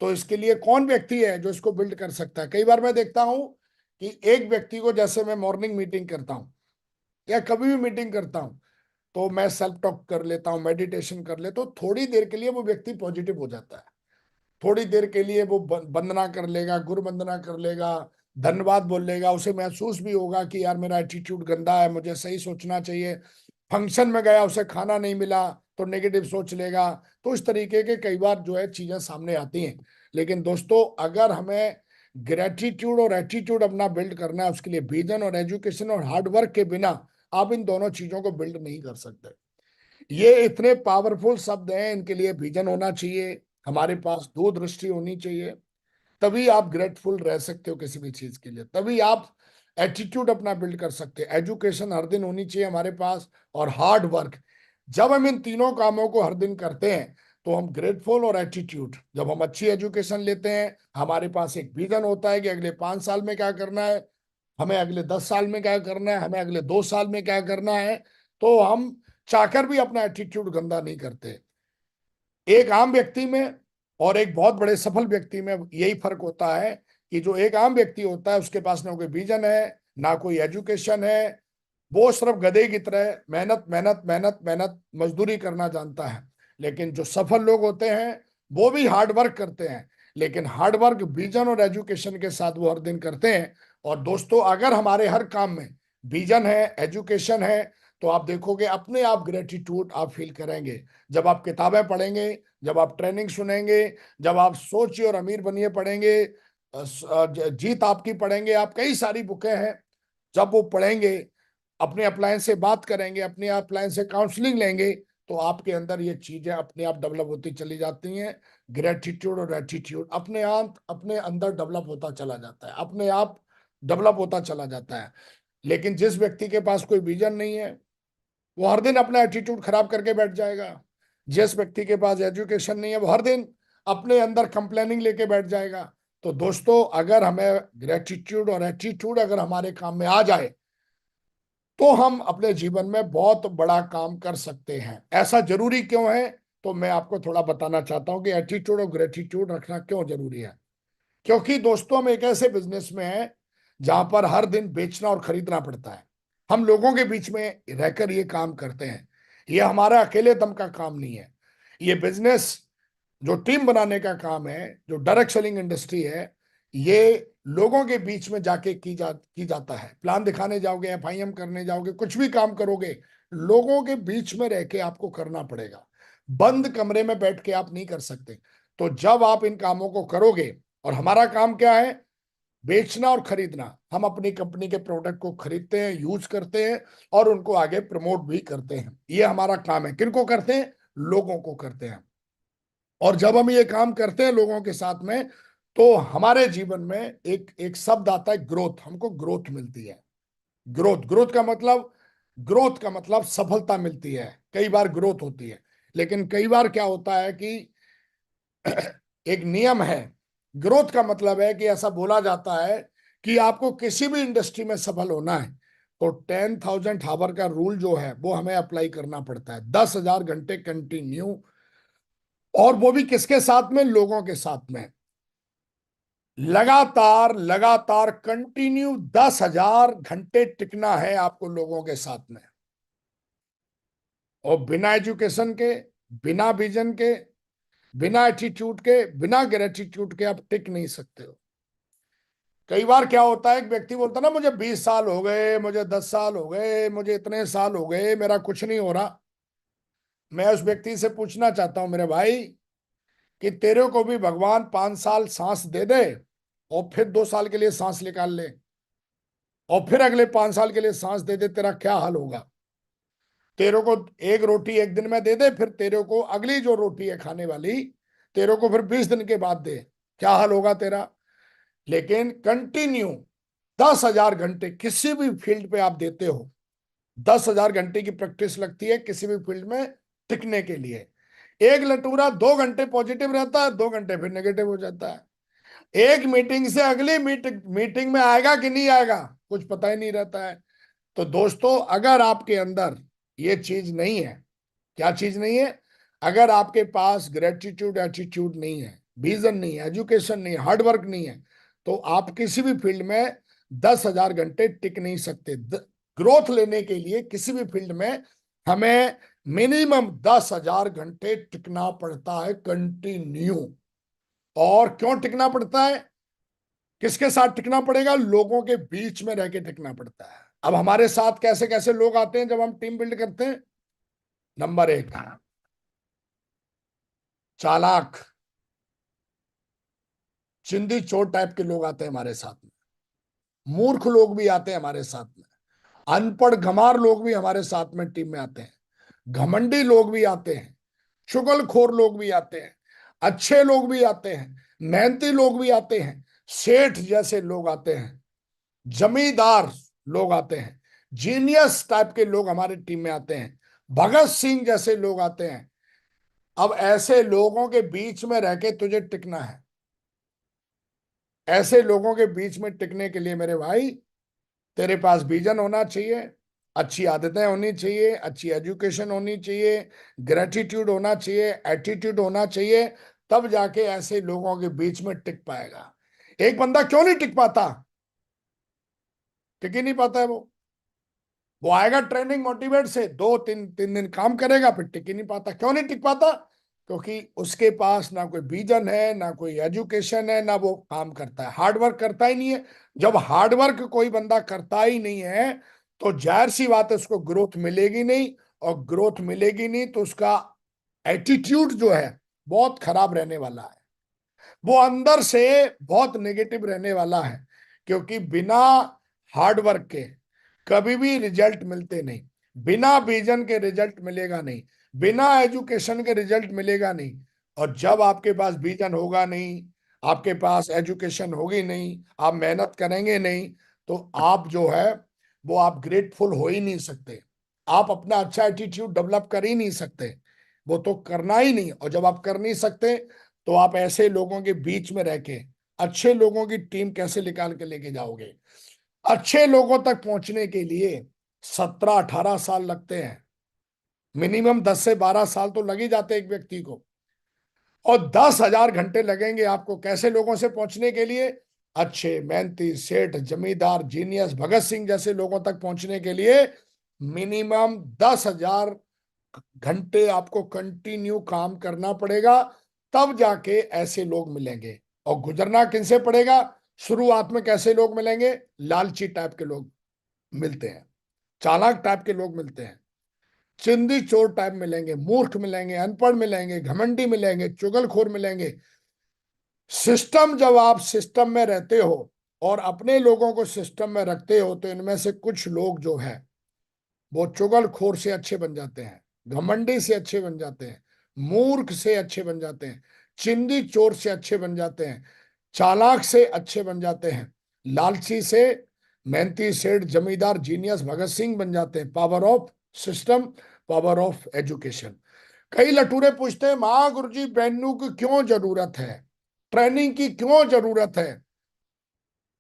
Speaker 1: तो इसके लिए कौन व्यक्ति है जो इसको बिल्ड कर सकता है? कई बार मैं देखता हूं कि एक व्यक्ति को, जैसे मैं मॉर्निंग मीटिंग करता हूं या कभी भी मीटिंग करता हूं, तो मैं सेल्फ टॉक कर लेता हूं, मेडिटेशन कर लेता हूं। थोड़ी देर के लिए वो व्यक्ति पॉजिटिव हो जाता है। थोड़ी देर के लिए वो वंदना कर लेगा, गुरु वंदना कर लेगा, धन्यवाद बोल लेगा। उसे महसूस भी होगा कि यार मेरा एटीट्यूड गंदा है, मुझे सही सोचना चाहिए। फंक्शन में गया, उसे खाना नहीं मिला तो नेगेटिव सोच लेगा। तो इस तरीके के कई बार जो है चीजें सामने आती हैं। लेकिन दोस्तों, अगर हमें ग्रेटिट्यूड और एटीट्यूड अपना बिल्ड करना है, उसके लिए विजन और एजुकेशन और हार्ड वर्क के बिना आप इन दोनों चीजों को बिल्ड नहीं कर सकते। ये इतने पावरफुल शब्द हैं, इनके लिए विजन होना चाहिए, हमारे पास दूरदृष्टि होनी चाहिए। तभी आप ग्रेटफुल रह सकते हो किसी भी चीज के लिए। तभी आप एटीट्यूड अपना बिल्ड कर सकते हैं। एजुकेशन हर दिन होनी चाहिए हमारे पास, और हार्ड वर्क। जब हम इन तीनों कामों को हर दिन करते हैं तो हम ग्रेटफुल और एटीट्यूड, जब हम अच्छी एजुकेशन लेते हैं, हमारे पास एक विजन होता है कि अगले 5 साल में क्या करना है, हमें अगले 10 साल में क्या करना है, हमें अगले 2 साल में क्या करना है, तो हम चाहकर भी अपना एटीट्यूड गंदा नहीं करते। एक आम व्यक्ति में और एक बहुत बड़े सफल व्यक्ति में यही फर्क होता है कि जो एक आम व्यक्ति होता है उसके पास ना कोई विजन है, ना कोई एजुकेशन है। वो सिर्फ गधे की तरह मेहनत मेहनत मेहनत मेहनत मजदूरी करना जानता है। लेकिन जो सफल लोग होते हैं वो भी हार्ड वर्क करते हैं, लेकिन हार्ड वर्क विजन और एजुकेशन के साथ वो हर दिन करते हैं। और दोस्तों, अगर हमारे हर काम में विजन है, एजुकेशन है, तो आप देखोगे अपने आप ग्रेटिट्यूड आप फील करेंगे। जब आप किताबें पढ़ेंगे, जब आप ट्रेनिंग सुनेंगे, जब आप सोचिए और अमीर बनिए पढ़ेंगे, जीत आपकी पढ़ेंगे, आप कई सारी बुकें हैं, जब वो पढ़ेंगे, अपने अपलायन से बात करेंगे, अपने अपलायन से काउंसलिंग लेंगे, तो आपके अंदर ये चीजें अपने आप डेवलप होती चली जाती हैं। ग्रेटिट्यूड और एटीट्यूड अपने आप अपने अंदर डेवलप होता चला जाता है, अपने आप डेवलप होता चला जाता है। लेकिन जिस व्यक्ति के पास कोई विजन नहीं है, वो हर दिन अपना एटीट्यूड खराब करके बैठ जाएगा। जिस व्यक्ति के पास एजुकेशन नहीं है, वो हर दिन अपने अंदर कंप्लेनिंग लेके बैठ जाएगा। तो दोस्तों, अगर हमें ग्रेटिट्यूड और एटीट्यूड अगर हमारे काम में आ जाए तो हम अपने जीवन में बहुत बड़ा काम कर सकते हैं। ऐसा जरूरी क्यों है? तो मैं आपको थोड़ा बताना चाहता हूं कि एटीट्यूड और ग्रेटिट्यूड रखना क्यों जरूरी है। क्योंकि दोस्तों, हम एक ऐसे बिजनेस में हैं जहां पर हर दिन बेचना और खरीदना पड़ता है। हम लोगों के बीच में रहकर ये काम करते हैं। ये हमारा अकेले दम का काम नहीं है। ये बिजनेस जो टीम बनाने का काम है, जो डायरेक्ट सेलिंग इंडस्ट्री है, ये लोगों के बीच में जाके की जाता है। प्लान दिखाने जाओगे, एफआईएम करने जाओगे, कुछ भी काम करोगे, लोगों के बीच में रह के आपको करना पड़ेगा। बंद कमरे में बैठ के आप नहीं कर सकते। तो जब आप इन कामों को करोगे, और हमारा काम क्या है? बेचना और खरीदना। हम अपनी कंपनी के प्रोडक्ट को खरीदते हैं, यूज करते हैं और उनको आगे प्रमोट भी करते हैं। ये हमारा काम है। किनको करते हैं? लोगों को करते हैं। और जब हम ये काम करते हैं लोगों के साथ में, तो हमारे जीवन में एक एक शब्द आता है ग्रोथ। हमको ग्रोथ मिलती है। ग्रोथ ग्रोथ का मतलब सफलता मिलती है। कई बार ग्रोथ होती है, लेकिन कई बार क्या होता है कि एक नियम है। ग्रोथ का मतलब है कि ऐसा बोला जाता है कि आपको किसी भी इंडस्ट्री में सफल होना है तो 10,000 आवर का रूल जो है वो हमें अप्लाई करना पड़ता है, 10,000 घंटे कंटिन्यू। और वो भी किसके साथ में? लोगों के साथ में, लगातार लगातार कंटिन्यू 10,000 घंटे टिकना है आपको लोगों के साथ में। और बिना एजुकेशन के, बिना विजन के, बिना एटीट्यूड के, बिना ग्रेटिट्यूड के आप टिक नहीं सकते हो। कई बार क्या होता है, एक व्यक्ति बोलता है ना, मुझे 20 साल हो गए, मुझे 10 साल हो गए, मुझे इतने साल हो गए, मेरा कुछ नहीं हो रहा। मैं उस व्यक्ति से पूछना चाहता हूं, मेरे भाई, कि तेरे को भी भगवान 5 साल सांस दे दे और फिर 2 साल के लिए सांस निकाल ले और फिर अगले 5 साल के लिए सांस दे दे, तेरा क्या हाल होगा? तेरे को एक रोटी एक दिन में दे दे, फिर तेरे को अगली जो रोटी है खाने वाली, तेरे को फिर 20 दिन के बाद दे, क्या हाल होगा तेरा? लेकिन कंटिन्यू 10,000 घंटे किसी भी फील्ड पे आप देते हो, 10,000 घंटे की प्रैक्टिस लगती है किसी भी फील्ड में टिकने के लिए। एक लटूरा 2 घंटे पॉजिटिव रहता है, 2 घंटे फिर नेगेटिव हो जाता है। एक मीटिंग से अगली मीटिंग में आएगा कि नहीं आएगा, कुछ पता ही नहीं रहता है। तो दोस्तों, अगर आपके अंदर ये चीज नहीं है, क्या चीज नहीं है? अगर आपके पास ग्रेटिट्यूड एटीट्यूड नहीं है, विजन नहीं है, एजुकेशन नहीं है, हार्डवर्क नहीं है, तो आप किसी भी फील्ड में 10,000 घंटे टिक नहीं सकते। ग्रोथ लेने के लिए किसी भी फील्ड में हमें मिनिमम 10,000 घंटे टिकना पड़ता है कंटिन्यू। और क्यों टिकना पड़ता है? किसके साथ टिकना पड़ेगा? लोगों के बीच में रह के टिकना पड़ता है। अब हमारे साथ कैसे कैसे लोग आते हैं जब हम टीम बिल्ड करते हैं? नंबर 1, चालाक, चिंदी चोर टाइप के लोग आते हैं हमारे साथ में। मूर्ख लोग भी आते हैं हमारे साथ में। अनपढ़ गंवार लोग भी हमारे साथ में टीम में आते हैं। घमंडी लोग भी आते हैं। चुगलखोर लोग भी आते हैं। अच्छे लोग भी आते हैं। मेहनती लोग भी आते हैं। सेठ जैसे लोग आते हैं। जमींदार लोग आते हैं। जीनियस टाइप के लोग हमारी टीम में आते हैं। भगत सिंह जैसे लोग आते हैं। अब ऐसे लोगों के बीच में रह के तुझे टिकना है। ऐसे लोगों के बीच में टिकने के लिए मेरे भाई, तेरे पास विजन होना चाहिए, अच्छी आदतें होनी चाहिए, अच्छी एजुकेशन होनी चाहिए, ग्रेटिट्यूड होना चाहिए, एटीट्यूड होना चाहिए। तब जाके ऐसे लोगों के बीच में टिक पाएगा। एक बंदा क्यों नहीं टिक पाता? टिक ही नहीं पाता है वो आएगा ट्रेनिंग मोटिवेट से, 2 3 दिन काम करेगा, फिर टिक ही नहीं पाता। क्यों नहीं टिक पाता? क्योंकि उसके पास ना कोई विजन है, ना कोई एजुकेशन है, ना वो काम करता है, हार्डवर्क करता ही नहीं है। जब हार्डवर्क कोई बंदा करता ही नहीं है तो जाहिर सी बात है उसको ग्रोथ मिलेगी नहीं। और ग्रोथ मिलेगी नहीं तो उसका एटीट्यूड जो है बहुत खराब रहने वाला है। वो अंदर से बहुत नेगेटिव रहने वाला है। क्योंकि बिना हार्डवर्क के कभी भी रिजल्ट मिलते नहीं। बिना विजन के रिजल्ट मिलेगा नहीं। बिना एजुकेशन के रिजल्ट मिलेगा नहीं। और जब आपके पास विजन होगा नहीं, आपके पास एजुकेशन होगी नहीं, आप मेहनत करेंगे नहीं, तो आप जो है वो आप ग्रेटफुल हो ही नहीं सकते। आप अपना अच्छा एटीट्यूड डेवलप कर ही नहीं सकते। वो तो करना ही नहीं। और जब आप कर नहीं सकते तो आप ऐसे लोगों के बीच में रह के अच्छे लोगों की टीम कैसे निकाल के लेके जाओगे? अच्छे लोगों तक पहुंचने के लिए 17 18 साल लगते हैं। मिनिमम 10 से 12 साल तो लग ही जाते हैं एक व्यक्ति को। और 10,000 घंटे लगेंगे आपको कैसे लोगों से पहुंचने के लिए? अच्छे मेहनती सेठ जमींदार जीनियस भगत सिंह जैसे लोगों तक पहुंचने के लिए मिनिमम 10,000 घंटे आपको कंटिन्यू काम करना पड़ेगा। तब जाके ऐसे लोग मिलेंगे। और गुजरना किनसे पड़ेगा? शुरुआत में कैसे लोग मिलेंगे? लालची टाइप के लोग मिलते हैं, चालाक टाइप के लोग मिलते हैं, चिंदी चोर टाइप मिलेंगे, मूर्ख मिलेंगे, अनपढ़ मिलेंगे, घमंडी मिलेंगे, चुगलखोर मिलेंगे। सिस्टम, जब आप सिस्टम में रहते हो और अपने लोगों को सिस्टम में रखते हो तो इनमें से कुछ लोग जो है वो चुगलखोर से अच्छे बन जाते हैं, घमंडी से अच्छे बन जाते हैं, मूर्ख से अच्छे बन जाते हैं, चिंदी चोर से अच्छे बन जाते हैं, चालाक से अच्छे बन जाते हैं, लालची से मेहनती सेठ जमींदार जीनियस भगत सिंह बन जाते हैं। Power of system, power of education. कई लटूरे पूछते हैं, महागुरुजी ब्रांड न्यू की क्यों जरूरत है, ट्रेनिंग की क्यों जरूरत है?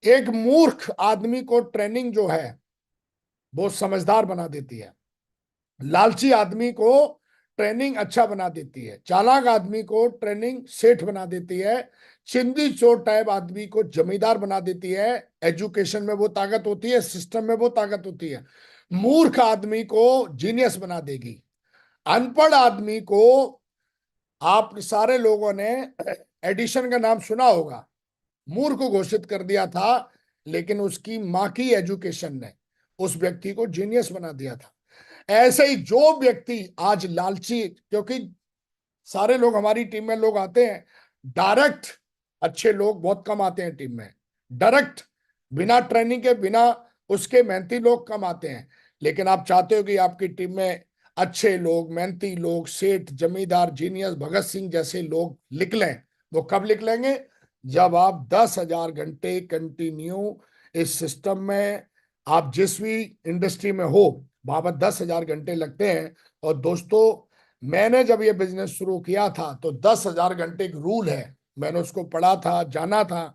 Speaker 1: एक मूर्ख आदमी को ट्रेनिंग जो है वो समझदार बना देती है, लालची आदमी को ट्रेनिंग अच्छा बना देती है, चालाक आदमी को ट्रेनिंग सेठ बना देती है, चिंदी चोर टाइप आदमी को जमींदार बना देती है। एजुकेशन में वो ताकत होती है, सिस्टम में वो ताकत होती है। मूर्ख आदमी को जीनियस बना देगी। अनपढ़ आदमी को, आप सारे लोगों ने एडिशन का नाम सुना होगा, मूर्ख घोषित कर दिया था, लेकिन उसकी मां की एजुकेशन ने उस व्यक्ति को जीनियस बना दिया था। ऐसे ही जो व्यक्ति आज लालची, क्योंकि सारे लोग हमारी टीम में लोग आते हैं डायरेक्ट, अच्छे लोग बहुत कम आते हैं टीम में, डायरेक्ट बिना ट्रेनिंग के, बिना उसके मेहनती लोग कम आते हैं। लेकिन आप चाहते हो कि आपकी टीम में अच्छे लोग, मेहनती लोग, सेठ, जमींदार, जीनियस, भगत सिंह जैसे लोग निकलें। वो कब निकलेंगे? जब आप 10,000 घंटे कंटिन्यू इस सिस्टम में, आप जिस भी इंडस्ट्री में हो वहां पर 10,000 घंटे लगते हैं। और दोस्तों, मैंने जब ये बिजनेस शुरू किया था तो 10,000 घंटे एक रूल है, मैंने उसको पढ़ा था, जाना था।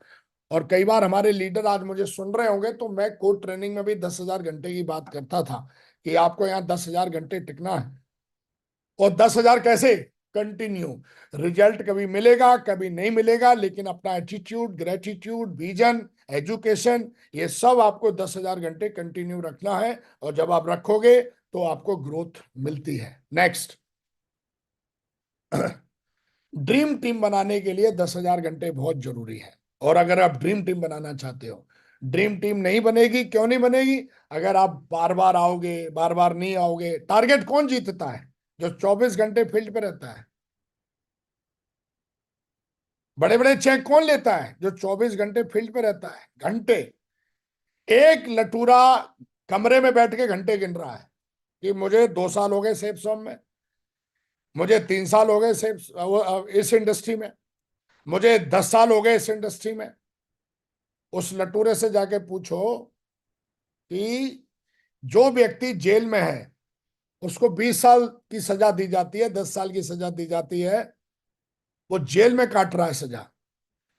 Speaker 1: और कई बार हमारे लीडर आज मुझे सुन रहे होंगे, तो मैं कोड ट्रेनिंग में भी 10,000 घंटे की बात करता था कि आपको यहाँ 10,000 घंटे टिकना है। और 10,000 कैसे? कंटिन्यू। रिजल्ट कभी मिलेगा कभी नहीं मिलेगा, लेकिन अपना एटीट्यूड, ग्रेटिट्यूड, विजन, एजुकेशन, ये सब आपको 10,000 घंटे कंटिन्यू रखना है। और जब आप रखोगे तो आपको ग्रोथ मिलती है। नेक्स्ट, ड्रीम टीम बनाने के लिए 10,000 घंटे बहुत जरूरी है। और अगर आप ड्रीम टीम बनाना चाहते हो, ड्रीम टीम नहीं बनेगी। क्यों नहीं बनेगी? अगर आप बार बार आओगे, बार बार नहीं आओगे। टारगेट कौन जीतता है? जो 24 घंटे फील्ड पे रहता है। बड़े बड़े चेक कौन लेता है? जो 24 घंटे फील्ड पे रहता है। घंटे, एक लटूरा कमरे में बैठ के घंटे गिन रहा है कि मुझे 2 साल हो गए सेफ सॉम में, मुझे 3 साल हो गए सेफ इस इंडस्ट्री में, मुझे 10 साल हो गए इस इंडस्ट्री में। उस लटूरे से जाके पूछो कि जो व्यक्ति जेल में है उसको 20 साल की सजा दी जाती है, 10 साल की सजा दी जाती है, वो जेल में काट रहा है सजा।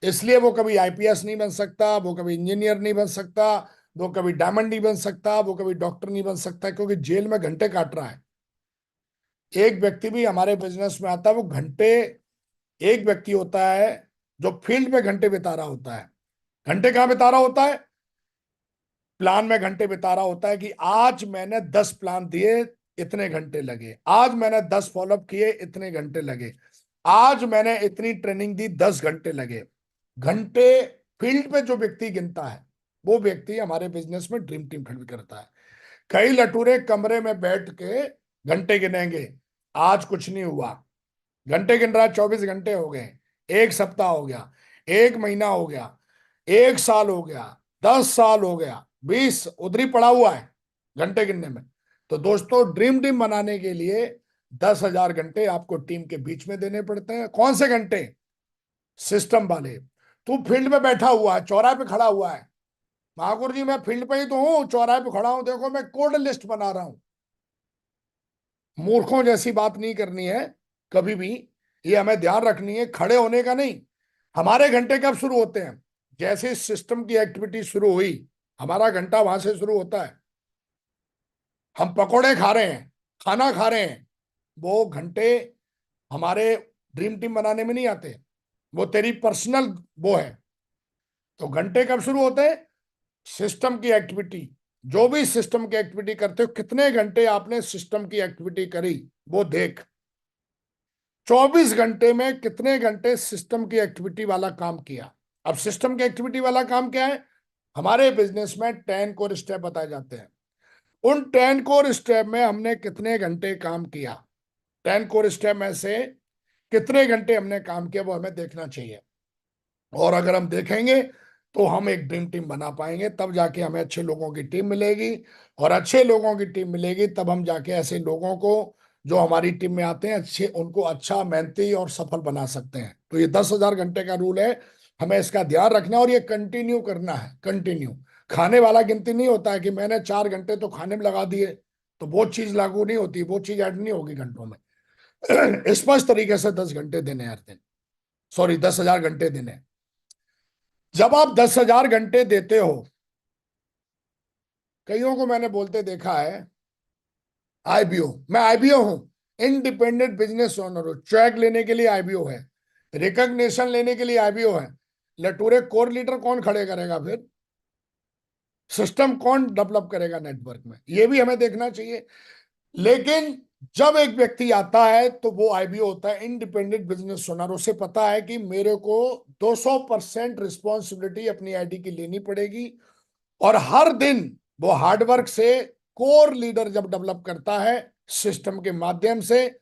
Speaker 1: इसलिए वो कभी आईपीएस नहीं बन सकता, वो कभी इंजीनियर नहीं बन सकता, वो कभी डायमंड नहीं बन सकता, वो कभी डॉक्टर नहीं बन सकता, क्योंकि जेल में घंटे काट रहा है। एक व्यक्ति भी हमारे बिजनेस में आता है, वो घंटे, एक व्यक्ति होता है जो फील्ड में घंटे बिता रहा होता है। घंटे कहाँ बिता रहा होता है? प्लान में घंटे बिता रहा होता है कि आज मैंने 10 प्लान दिए, इतने घंटे लगे। आज मैंने 10 फॉलोअप किए, इतने घंटे लगे। आज मैंने इतनी ट्रेनिंग दी, 10 घंटे लगे। घंटे फील्ड पे जो व्यक्ति गिनता है, वो व्यक्ति हमारे बिजनेस में ड्रीम टीम खड़ी करता है। कई लटूरे कमरे में बैठ के घंटे गिनेंगे, आज कुछ नहीं हुआ। घंटे गिन रहा है, 24 घंटे हो गए, एक सप्ताह हो गया, एक महीना हो गया, एक साल हो गया, 10 साल हो गया, 20 उधरी पड़ा हुआ है घंटे गिनने में। तो दोस्तों, ड्रीम टीम बनाने के लिए 10,000 घंटे आपको टीम के बीच में देने पड़ते हैं। कौन से घंटे? सिस्टम वाले। तू फील्ड में बैठा हुआ है, चौराहे पे खड़ा हुआ है, महाकुर जी मैं फील्ड पे ही तो हूँ, चौराहे पे खड़ा हूं, देखो मैं कोड लिस्ट बना रहा हूं। मूर्खों जैसी बात नहीं करनी है कभी भी। ये हमें ध्यान रखनी है, खड़े होने का नहीं। हमारे घंटे कब शुरू होते हैं? जैसे सिस्टम की एक्टिविटी शुरू हुई, हमारा घंटा वहां से शुरू होता है। हम पकोड़े खा रहे हैं, खाना खा रहे हैं, वो घंटे हमारे ड्रीम टीम बनाने में नहीं आते। वो तेरी पर्सनल वो है। तो घंटे कब शुरू होते हैं? सिस्टम की एक्टिविटी। जो भी सिस्टम की एक्टिविटी करते हो, कितने घंटे आपने सिस्टम की एक्टिविटी करी वो देख। 24 घंटे में कितने घंटे सिस्टम की एक्टिविटी वाला काम किया। अब सिस्टम की एक्टिविटी वाला काम क्या है? हमारे बिजनेस में 10 कोर स्टेप बताए जाते हैं। उन 10 कोर स्टेप में हमने कितने घंटे काम किया, 10 कोर स्टेप में से कितने घंटे हमने काम किया, वो हमें देखना चाहिए। और अगर हम देखेंगे तो हम एक ड्रीम टीम बना पाएंगे, तब जाके हमें अच्छे लोगों की टीम मिलेगी। और अच्छे लोगों की टीम मिलेगी तब हम जाके ऐसे लोगों को जो हमारी टीम में आते हैं, अच्छे, उनको अच्छा, मेहनती और सफल बना सकते हैं। तो ये 10,000 घंटे का रूल है, हमें इसका ध्यान रखना है और ये कंटिन्यू करना है। कंटिन्यू। खाने वाला गिनती नहीं होता है कि मैंने 4 घंटे तो खाने में लगा दिए, तो वो चीज लागू नहीं होती, वो चीज ऐड नहीं होगी घंटों में। स्पष्ट तरीके से 10 घंटे देने हर दिन, सॉरी 10,000 घंटे देने। जब आप 10,000 घंटे देते हो, कईयों को मैंने बोलते देखा है आईबीओ, मैं आईबीओ हूं, इंडिपेंडेंट बिजनेस ओनर हूं, चेक लेने के लिए आईबीओ है, रिकॉग्निशन लेने के लिए आईबीओ है। लटूरे कोर लीडर कौन खड़े करेगा फिर? सिस्टम कौन डेवलप करेगा नेटवर्क में? ये भी हमें देखना चाहिए। लेकिन जब एक व्यक्ति आता है तो वो आईबीओ होता है, इंडिपेंडेंट बिजनेस ओनर। उसे पता है कि मेरे को 200% रिस्पॉन्सिबिलिटी अपनी आईडी की लेनी पड़ेगी, और हर दिन वो हार्डवर्क से कोर लीडर जब डेवलप करता है सिस्टम के माध्यम से,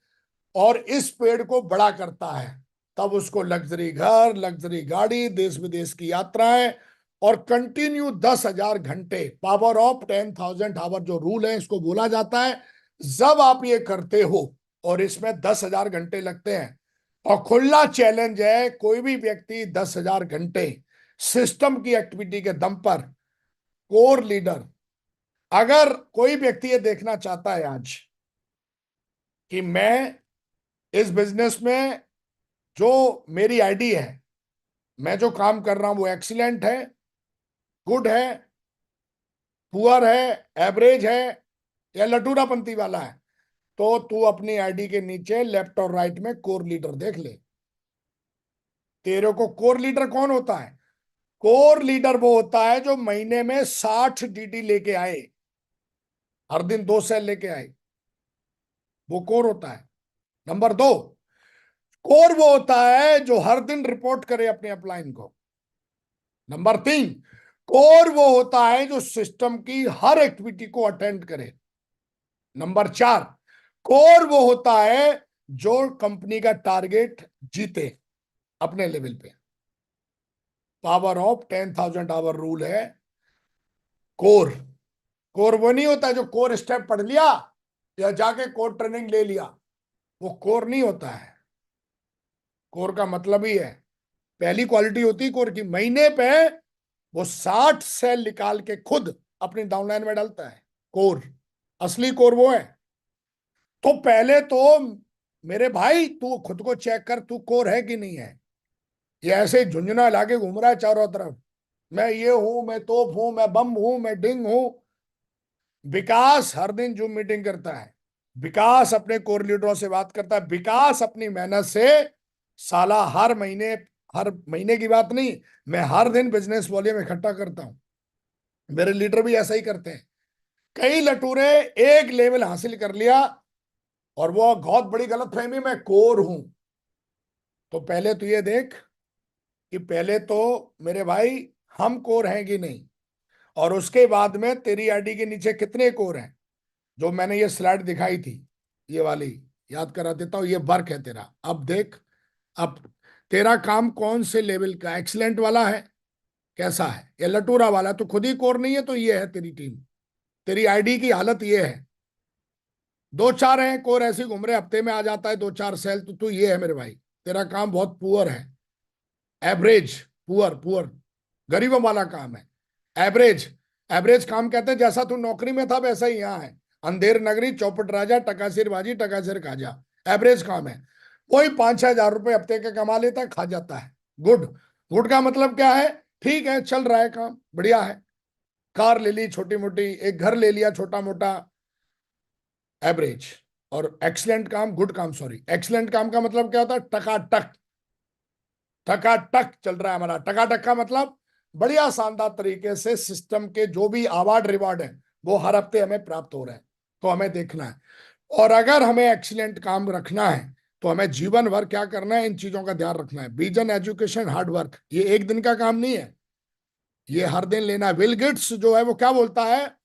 Speaker 1: और इस पेड़ को बड़ा करता है, तब उसको लग्जरी घर, लग्जरी गाड़ी, देश विदेश की यात्राएं, और कंटिन्यू 10,000 घंटे, पावर ऑफ 10,000 आवर जो रूल है इसको बोला जाता है। जब आप ये करते हो, और इसमें 10,000 घंटे लगते हैं, और खुला चैलेंज है कोई भी व्यक्ति 10,000 घंटे सिस्टम की एक्टिविटी के दम पर, कोर लीडर, अगर कोई व्यक्ति ये देखना चाहता है आज कि मैं इस बिजनेस में, जो मेरी आईडी है, मैं जो काम कर रहा हूं वो एक्सीलेंट है, गुड है, पुअर है, एवरेज है, या लटूरापंती वाला है, तो तू अपनी आईडी के नीचे लेफ्ट और राइट में कोर लीडर देख ले। तेरे को कोर लीडर कौन होता है? कोर लीडर वो होता है जो महीने में 60 डीडी लेके आए, हर दिन 2 सेल लेके आए, वो कोर होता है। नंबर 2, कोर वो होता है जो हर दिन रिपोर्ट करे अपने अपलाइन को। नंबर 3, कोर वो होता है जो सिस्टम की हर एक्टिविटी को अटेंड करे। नंबर 4, कोर वो होता है जो कंपनी का टारगेट जीते अपने लेवल पे। पावर ऑफ 10,000 आवर रूल है कोर। कोर वो नहीं होता जो कोर स्टेप पढ़ लिया या जाके कोर ट्रेनिंग ले लिया, वो कोर नहीं होता है। कोर का मतलब ही है, पहली क्वालिटी होती है कोर की, महीने पे वो 60 सेल निकाल के खुद अपनी डाउनलाइन में डालता है। कोर, असली कोर वो है। तो पहले तो मेरे भाई तू खुद को चेक कर, तू कोर है कि नहीं है। ये ऐसे झुंझुना लाके घूम रहा है चारों तरफ, मैं ये हूं, मैं तोप हूं, मैं बम हूं, मैं डिंग हूं। विकास हर दिन जूम मीटिंग करता है, विकास अपने कोर लीडरों से बात करता है, विकास अपनी मेहनत से साला हर महीने की बात नहीं, मैं हर दिन बिजनेस वॉल्यूम इकट्ठा करता हूं। मेरे लीडर भी ऐसा ही करते हैं। कई लटूरे एक लेवल हासिल कर लिया, और वो बहुत बड़ी गलतफहमी में कोर हूं। तो पहले तो ये देख कि पहले तो मेरे भाई हम कोर हैं कि नहीं, और उसके बाद में तेरी आईडी के नीचे कितने कोर हैं। जो मैंने ये स्लाइड दिखाई थी, ये वाली याद करा देता हूं, ये वर्क है तेरा। अब देख, अब तेरा काम कौन से लेवल का, एक्सीलेंट वाला है, कैसा है, या लटूरा वाला? तो खुद ही कोर नहीं है तो ये है तेरी टीम, तेरी आईडी की हालत ये है। दो चार हैं कोर ऐसे घूम रहे, हफ्ते में आ जाता है 2-4 सेल, तो तू ये है मेरे भाई, तेरा काम बहुत पुअर है। एवरेज, पुअर पुअर, गरीबों वाला काम है। एवरेज, एवरेज काम कहते हैं जैसा तू नौकरी में था वैसा ही यहाँ है। अंधेर नगरी, चौपट राजा, टकासिर बाजी, टकासिर खाजा, एवरेज काम है। कोई 5-6 हजार रुपए हफ्ते के कमा लेता है, खा जाता है। गुड, गुड का मतलब क्या है? ठीक है, चल रहा है काम, बढ़िया है। कार ले ली छोटी मोटी, एक घर ले लिया छोटा मोटा, एवरेज। और एक्सलेंट काम, गुड काम, सॉरी, एक्सलेंट काम का मतलब क्या होता है? टकाटक, टकाटक चल रहा है हमारा। टकाटक का मतलब बढ़िया शानदार तरीके से सिस्टम के जो भी अवार्ड रिवार्ड है वो हर हफ्ते हमें प्राप्त हो रहे हैं, तो हमें देखना है। और अगर हमें एक्सीलेंट काम रखना है तो हमें जीवन भर क्या करना है, इन चीजों का ध्यान रखना है। विजन, एजुकेशन, हार्ड वर्क, ये एक दिन का काम नहीं है, ये हर दिन लेना है। बिल गेट्स जो है वो क्या बोलता है?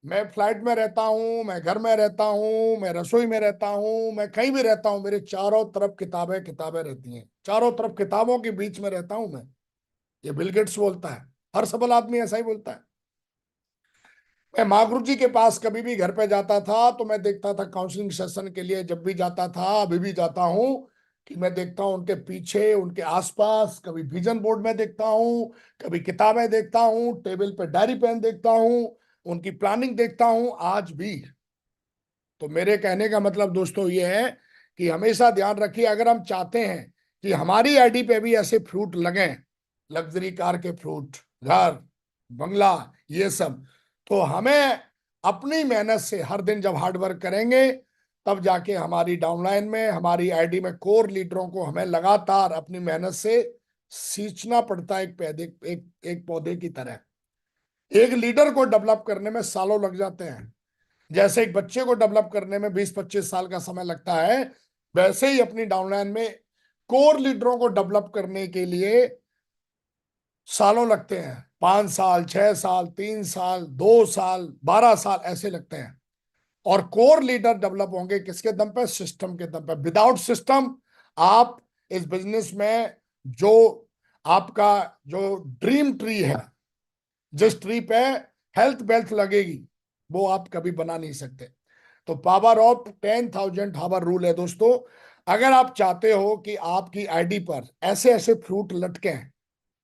Speaker 1: मैं फ्लाइट में रहता हूं, मैं घर में रहता हूं, मैं रसोई में रहता हूं, मैं कहीं भी रहता हूं, मेरे चारों तरफ किताबें किताबें रहती हैं, चारों तरफ किताबों के बीच में रहता हूं मैं। ये बिल गेट्स बोलता है, हर सबल आदमी ऐसा ही बोलता है। मैं महागुरु जी के पास कभी भी घर पे जाता था तो मैं देखता था, काउंसलिंग सेशन के लिए जब भी जाता था, अभी भी जाता हूं, कि मैं देखता हूं उनके पीछे, उनके आसपास, कभी विजन बोर्ड में देखता हूं, कभी किताबें देखता हूं, टेबल पे डायरी पेन देखता हूं, उनकी प्लानिंग देखता हूं आज भी। तो मेरे कहने का मतलब दोस्तों ये है कि हमेशा ध्यान रखिए, अगर हम चाहते हैं कि हमारी आईडी पे भी ऐसे फ्रूट लगें, लग्जरी कार के फ्रूट, घर, बंगला, ये सब। तो हमें अपनी मेहनत से हर दिन जब हार्ड वर्क करेंगे तब जाके हमारी डाउनलाइन में, हमारी आईडी में कोर लीडरों को हमें लगातार अपनी मेहनत से सींचना पड़ता है, एक पौधे की तरह। एक लीडर को डेवलप करने में सालों लग जाते हैं। जैसे एक बच्चे को डेवलप करने में 20-25 साल का समय लगता है, वैसे ही अपनी डाउनलाइन में कोर लीडरों को डेवलप करने के लिए सालों लगते हैं। 5 साल, 6 साल, 3 साल, 2 साल, 12 साल ऐसे लगते हैं। और कोर लीडर डेवलप होंगे किसके दम पे? सिस्टम के दम पे। विदाउट सिस्टम आप इस बिजनेस में जो आपका जो ड्रीम ट्री है, जिस ट्री पे हेल्थ वेल्थ लगेगी, वो आप कभी बना नहीं सकते। तो पावर ऑफ 10,000 हावर रूल है दोस्तों। अगर आप चाहते हो कि आपकी आईडी पर ऐसे ऐसे फ्रूट लटके,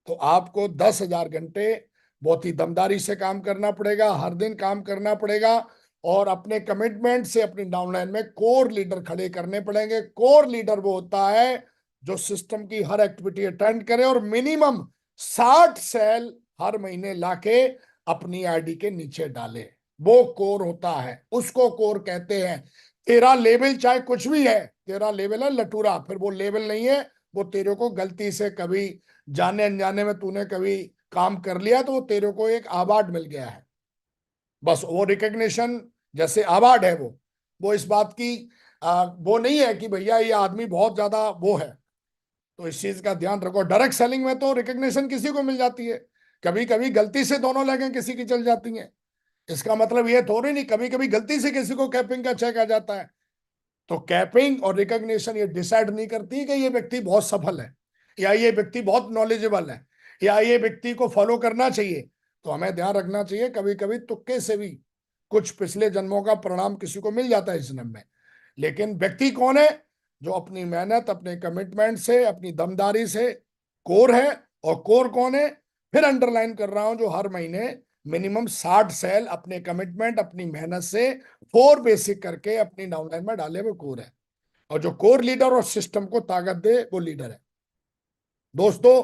Speaker 1: तो आपको 10,000 घंटे बहुत ही दमदारी से काम करना पड़ेगा, हर दिन काम करना पड़ेगा, और अपने कमिटमेंट से अपनी डाउनलाइन में कोर लीडर खड़े करने पड़ेंगे। कोर लीडर वो होता है जो सिस्टम की हर एक्टिविटी अटेंड करे और मिनिमम 60 सेल हर महीने लाके अपनी आईडी के नीचे डाले। वो कोर होता है, उसको कोर कहते हैं। तेरा लेवल चाहे कुछ भी है, तेरा लेवल है लटूरा, फिर वो लेवल नहीं है। वो तेरे को गलती से कभी जाने अनजाने में तूने कभी काम कर लिया तो वो तेरे को एक अवार्ड मिल गया है, बस। वो रिकग्निशन जैसे अवार्ड है, वो इस बात की वो नहीं है कि भैया ये आदमी बहुत ज्यादा वो है। तो इस चीज का ध्यान रखो। डायरेक्ट सेलिंग में तो रिकग्निशन किसी को मिल जाती है, कभी कभी गलती से दोनों लगें किसी की चल जाती हैं। इसका मतलब ये थोड़ी नहीं, कभी कभी गलती से किसी को कैपिंग का चेक आ जाता है। तो कैपिंग और रिकॉग्निशन ये डिसाइड नहीं करती कि ये व्यक्ति बहुत सफल है, या ये व्यक्ति बहुत नॉलेजेबल है, या ये व्यक्ति को फॉलो करना चाहिए। तो हमें ध्यान रखना चाहिए, कभी कभी तुक्के से भी कुछ पिछले जन्मों का परिणाम किसी को मिल जाता है इस जन्म में। लेकिन व्यक्ति कौन है? जो अपनी मेहनत, अपने कमिटमेंट से, अपनी दमदारी से कोर है। और कोर कौन है? फिर अंडरलाइन कर रहा हूं, जो हर महीने मिनिमम 60 सेल अपने कमिटमेंट, अपनी मेहनत से 4 बेसिक करके अपनी डाउनलाइन में डाले, वो कोर है। और जो कोर लीडर और सिस्टम को ताकत दे, वो लीडर है दोस्तों।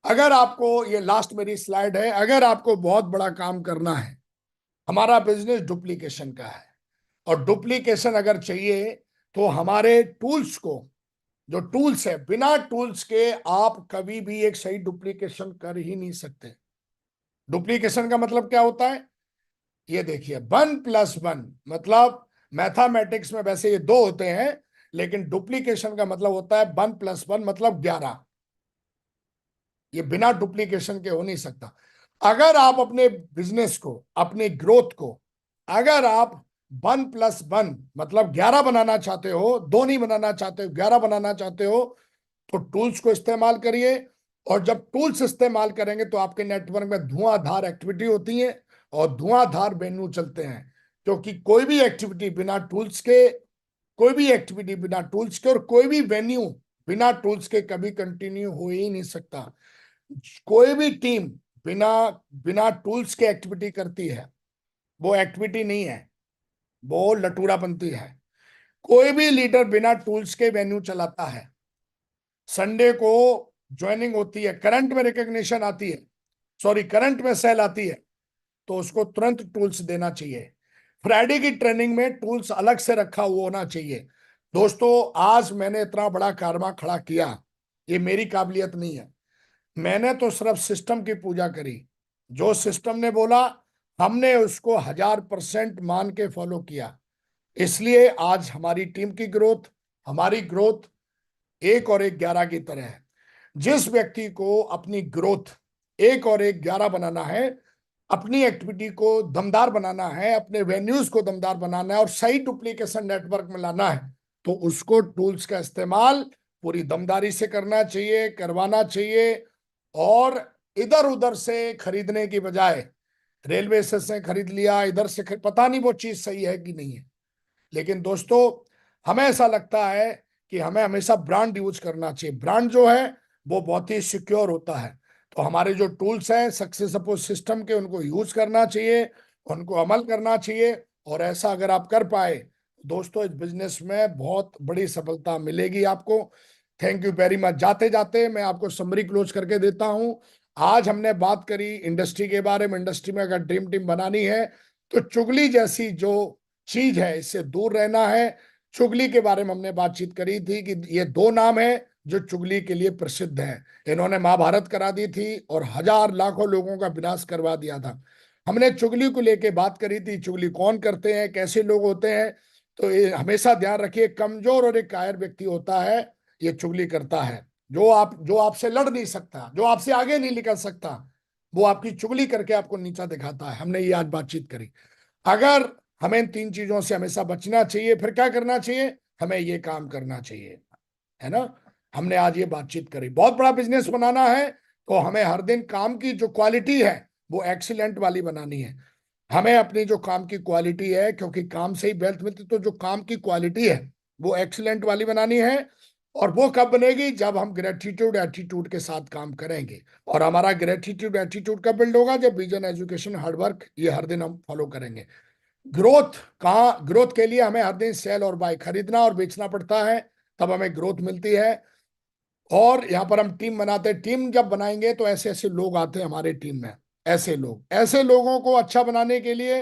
Speaker 1: अगर आपको, ये लास्ट मेरी स्लाइड है, अगर आपको बहुत बड़ा काम करना है, हमारा बिजनेस डुप्लीकेशन का है, और डुप्लीकेशन अगर चाहिए तो हमारे टूल्स को, जो टूल्स है, बिना टूल्स के आप कभी भी एक सही डुप्लीकेशन कर ही नहीं सकते। डुप्लीकेशन का मतलब क्या होता है? ये देखिए, 1+1 मतलब, मैथमेटिक्स में वैसे ये दो होते हैं, लेकिन डुप्लीकेशन का मतलब होता है 1+1 मतलब 11। ये बिना डुप्लीकेशन के हो नहीं सकता। अगर आप अपने बिजनेस को, अपनी ग्रोथ को, अगर आप 1+1 मतलब 11 बनाना चाहते हो, दो नहीं बनाना चाहते हो, 11 बनाना चाहते हो, तो टूल्स को इस्तेमाल करिए। और जब टूल्स इस्तेमाल करेंगे तो आपके नेटवर्क में धुआंधार एक्टिविटी होती है और धुआंधार वेन्यू चलते हैं। क्योंकि कोई भी एक्टिविटी बिना टूल्स के, कोई भी एक्टिविटी बिना टूल्स के, और कोई भी वेन्यू बिना टूल्स के कभी कंटिन्यू हो ही नहीं सकता। कोई भी टीम बिना बिना टूल्स के एक्टिविटी करती है, वो एक्टिविटी नहीं है, वो लटूरा बनती है। कोई भी लीडर बिना टूल्स के वेन्यू चलाता है। संडे को ज्वाइनिंग होती है, करंट में रिकॉग्निशन आती है, सॉरी करंट में सेल आती है, तो उसको तुरंत टूल्स देना चाहिए। फ्राइडे की ट्रेनिंग में टूल्स अलग से रखा हुआ होना चाहिए। दोस्तों, आज मैंने इतना बड़ा कारवा खड़ा किया, ये मेरी काबिलियत नहीं है। मैंने तो सिर्फ सिस्टम की पूजा करी। जो सिस्टम ने बोला, हमने उसको 1000% मान के फॉलो किया। इसलिए आज हमारी टीम की ग्रोथ, हमारी ग्रोथ 1 और 1 11 की तरह है। जिस व्यक्ति को अपनी ग्रोथ 1 और 1 11 बनाना है, अपनी एक्टिविटी को दमदार बनाना है, अपने वेन्यूज को दमदार बनाना है, और सही डुप्लीकेशन नेटवर्क में लाना है, तो उसको टूल्स का इस्तेमाल पूरी दमदारी से करना चाहिए, करवाना चाहिए। और इधर उधर से खरीदने की बजाय, रेलवे से खरीद लिया, इधर से पता नहीं वो चीज सही है कि नहीं है। लेकिन दोस्तों, हमें ऐसा लगता है कि हमें हमेशा ब्रांड यूज करना चाहिए। ब्रांड जो है वो बहुत ही सिक्योर होता है। तो हमारे जो टूल्स हैं सक्सेस सपोर्ट सिस्टम के, उनको यूज करना चाहिए, उनको अमल करना चाहिए। और ऐसा अगर आप कर पाए दोस्तों, इस बिजनेस में बहुत बड़ी सफलता मिलेगी आपको। Thank you very much. जाते जाते मैं आपको समरी क्लोज करके देता हूं। आज हमने बात करी इंडस्ट्री के बारे में। इंडस्ट्री में अगर ड्रीम टीम बनानी है तो चुगली जैसी जो चीज है इससे दूर रहना है। चुगली के बारे में हमने बातचीत करी थी कि ये दो नाम है जो चुगली के लिए प्रसिद्ध हैं। इन्होंने महाभारत करा दी थी और हजार लाखों लोगों का विनाश करवा दिया था। हमने चुगली को लेके बात करी थी, चुगली कौन करते हैं, कैसे लोग होते हैं। तो ये हमेशा ध्यान रखिए, कमजोर और एक कायर व्यक्ति होता है ये चुगली करता है। जो आपसे लड़ नहीं सकता, जो आपसे आगे नहीं निकल सकता, वो आपकी चुगली करके आपको नीचा दिखाता है। हमने ये आज बातचीत करी। अगर हमें इन तीन चीजों से हमेशा बचना चाहिए, फिर क्या करना चाहिए, हमें ये काम करना चाहिए, है ना। हमने आज ये बातचीत करी। बहुत बड़ा बिजनेस बनाना है तो हमें हर दिन काम की जो क्वालिटी है वो एक्सीलेंट वाली बनानी है। हमें अपनी जो काम की क्वालिटी है, क्योंकि काम से ही वेल्थ मिलती, तो जो काम की क्वालिटी है वो एक्सीलेंट वाली बनानी है। और वो कब बनेगी, जब हम ग्रेटिट्यूड एटीट्यूड के साथ काम करेंगे। और हमारा ग्रेटिट्यूड एटीट्यूड कब बिल्ड होगा, जब विजन, एजुकेशन, हार्डवर्क ये हर दिन हम फॉलो करेंगे। ग्रोथ कहाँ, ग्रोथ के लिए हमें हर दिन सेल और बाय, खरीदना और बेचना पड़ता है, तब हमें ग्रोथ मिलती है। और यहाँ पर हम टीम बनाते हैं। टीम जब बनाएंगे तो ऐसे ऐसे लोग आते हैं हमारे टीम में। ऐसे लोगों को अच्छा बनाने के लिए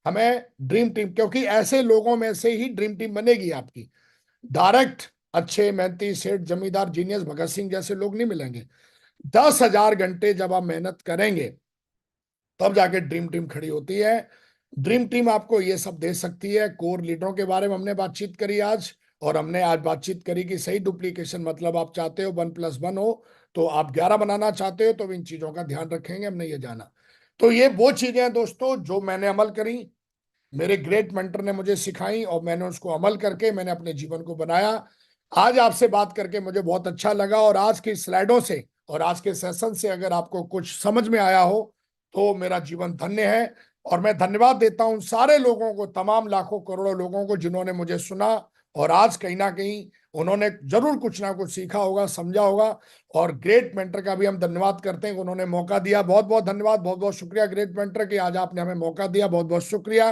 Speaker 1: हमें ड्रीम टीम, क्योंकि ऐसे लोगों में से ही ड्रीम टीम बनेगी आपकी। डायरेक्ट अच्छे मेहनती सेठ, जमींदार, जीनियस, भगत सिंह जैसे लोग नहीं मिलेंगे। 10,000 घंटे जब आप मेहनत करेंगे तब जाके ड्रीम टीम खड़ी होती है। ड्रीम टीम आपको ये सब दे सकती है। कोर लीडरों के बारे में हमने बातचीत करी आज। और हमने आज बातचीत करी कि सही डुप्लीकेशन, मतलब आप चाहते हो 1+1 हो तो आप 11 बनाना चाहते हो, तो इन चीजों का ध्यान रखेंगे, हमने ये जाना। तो ये वो चीजें हैं दोस्तों जो मैंने अमल करी, मेरे ग्रेट मेंटर ने मुझे सिखाई और मैंने उसको अमल करके मैंने अपने जीवन को बनाया। आज आपसे बात करके मुझे बहुत अच्छा लगा। और आज की स्लाइडों से और आज के सेशन से अगर आपको कुछ समझ में आया हो तो मेरा जीवन धन्य है। और मैं धन्यवाद देता हूं सारे लोगों को, तमाम लाखों करोड़ों लोगों को जिन्होंने मुझे सुना। और आज कहीं ना कहीं उन्होंने जरूर कुछ ना कुछ सीखा होगा, समझा होगा। और ग्रेट मेंटर का भी हम धन्यवाद करते हैं कि उन्होंने मौका दिया। बहुत बहुत धन्यवाद, बहुत बहुत शुक्रिया ग्रेट मेंटर कि आज आपने हमें मौका दिया। बहुत बहुत शुक्रिया।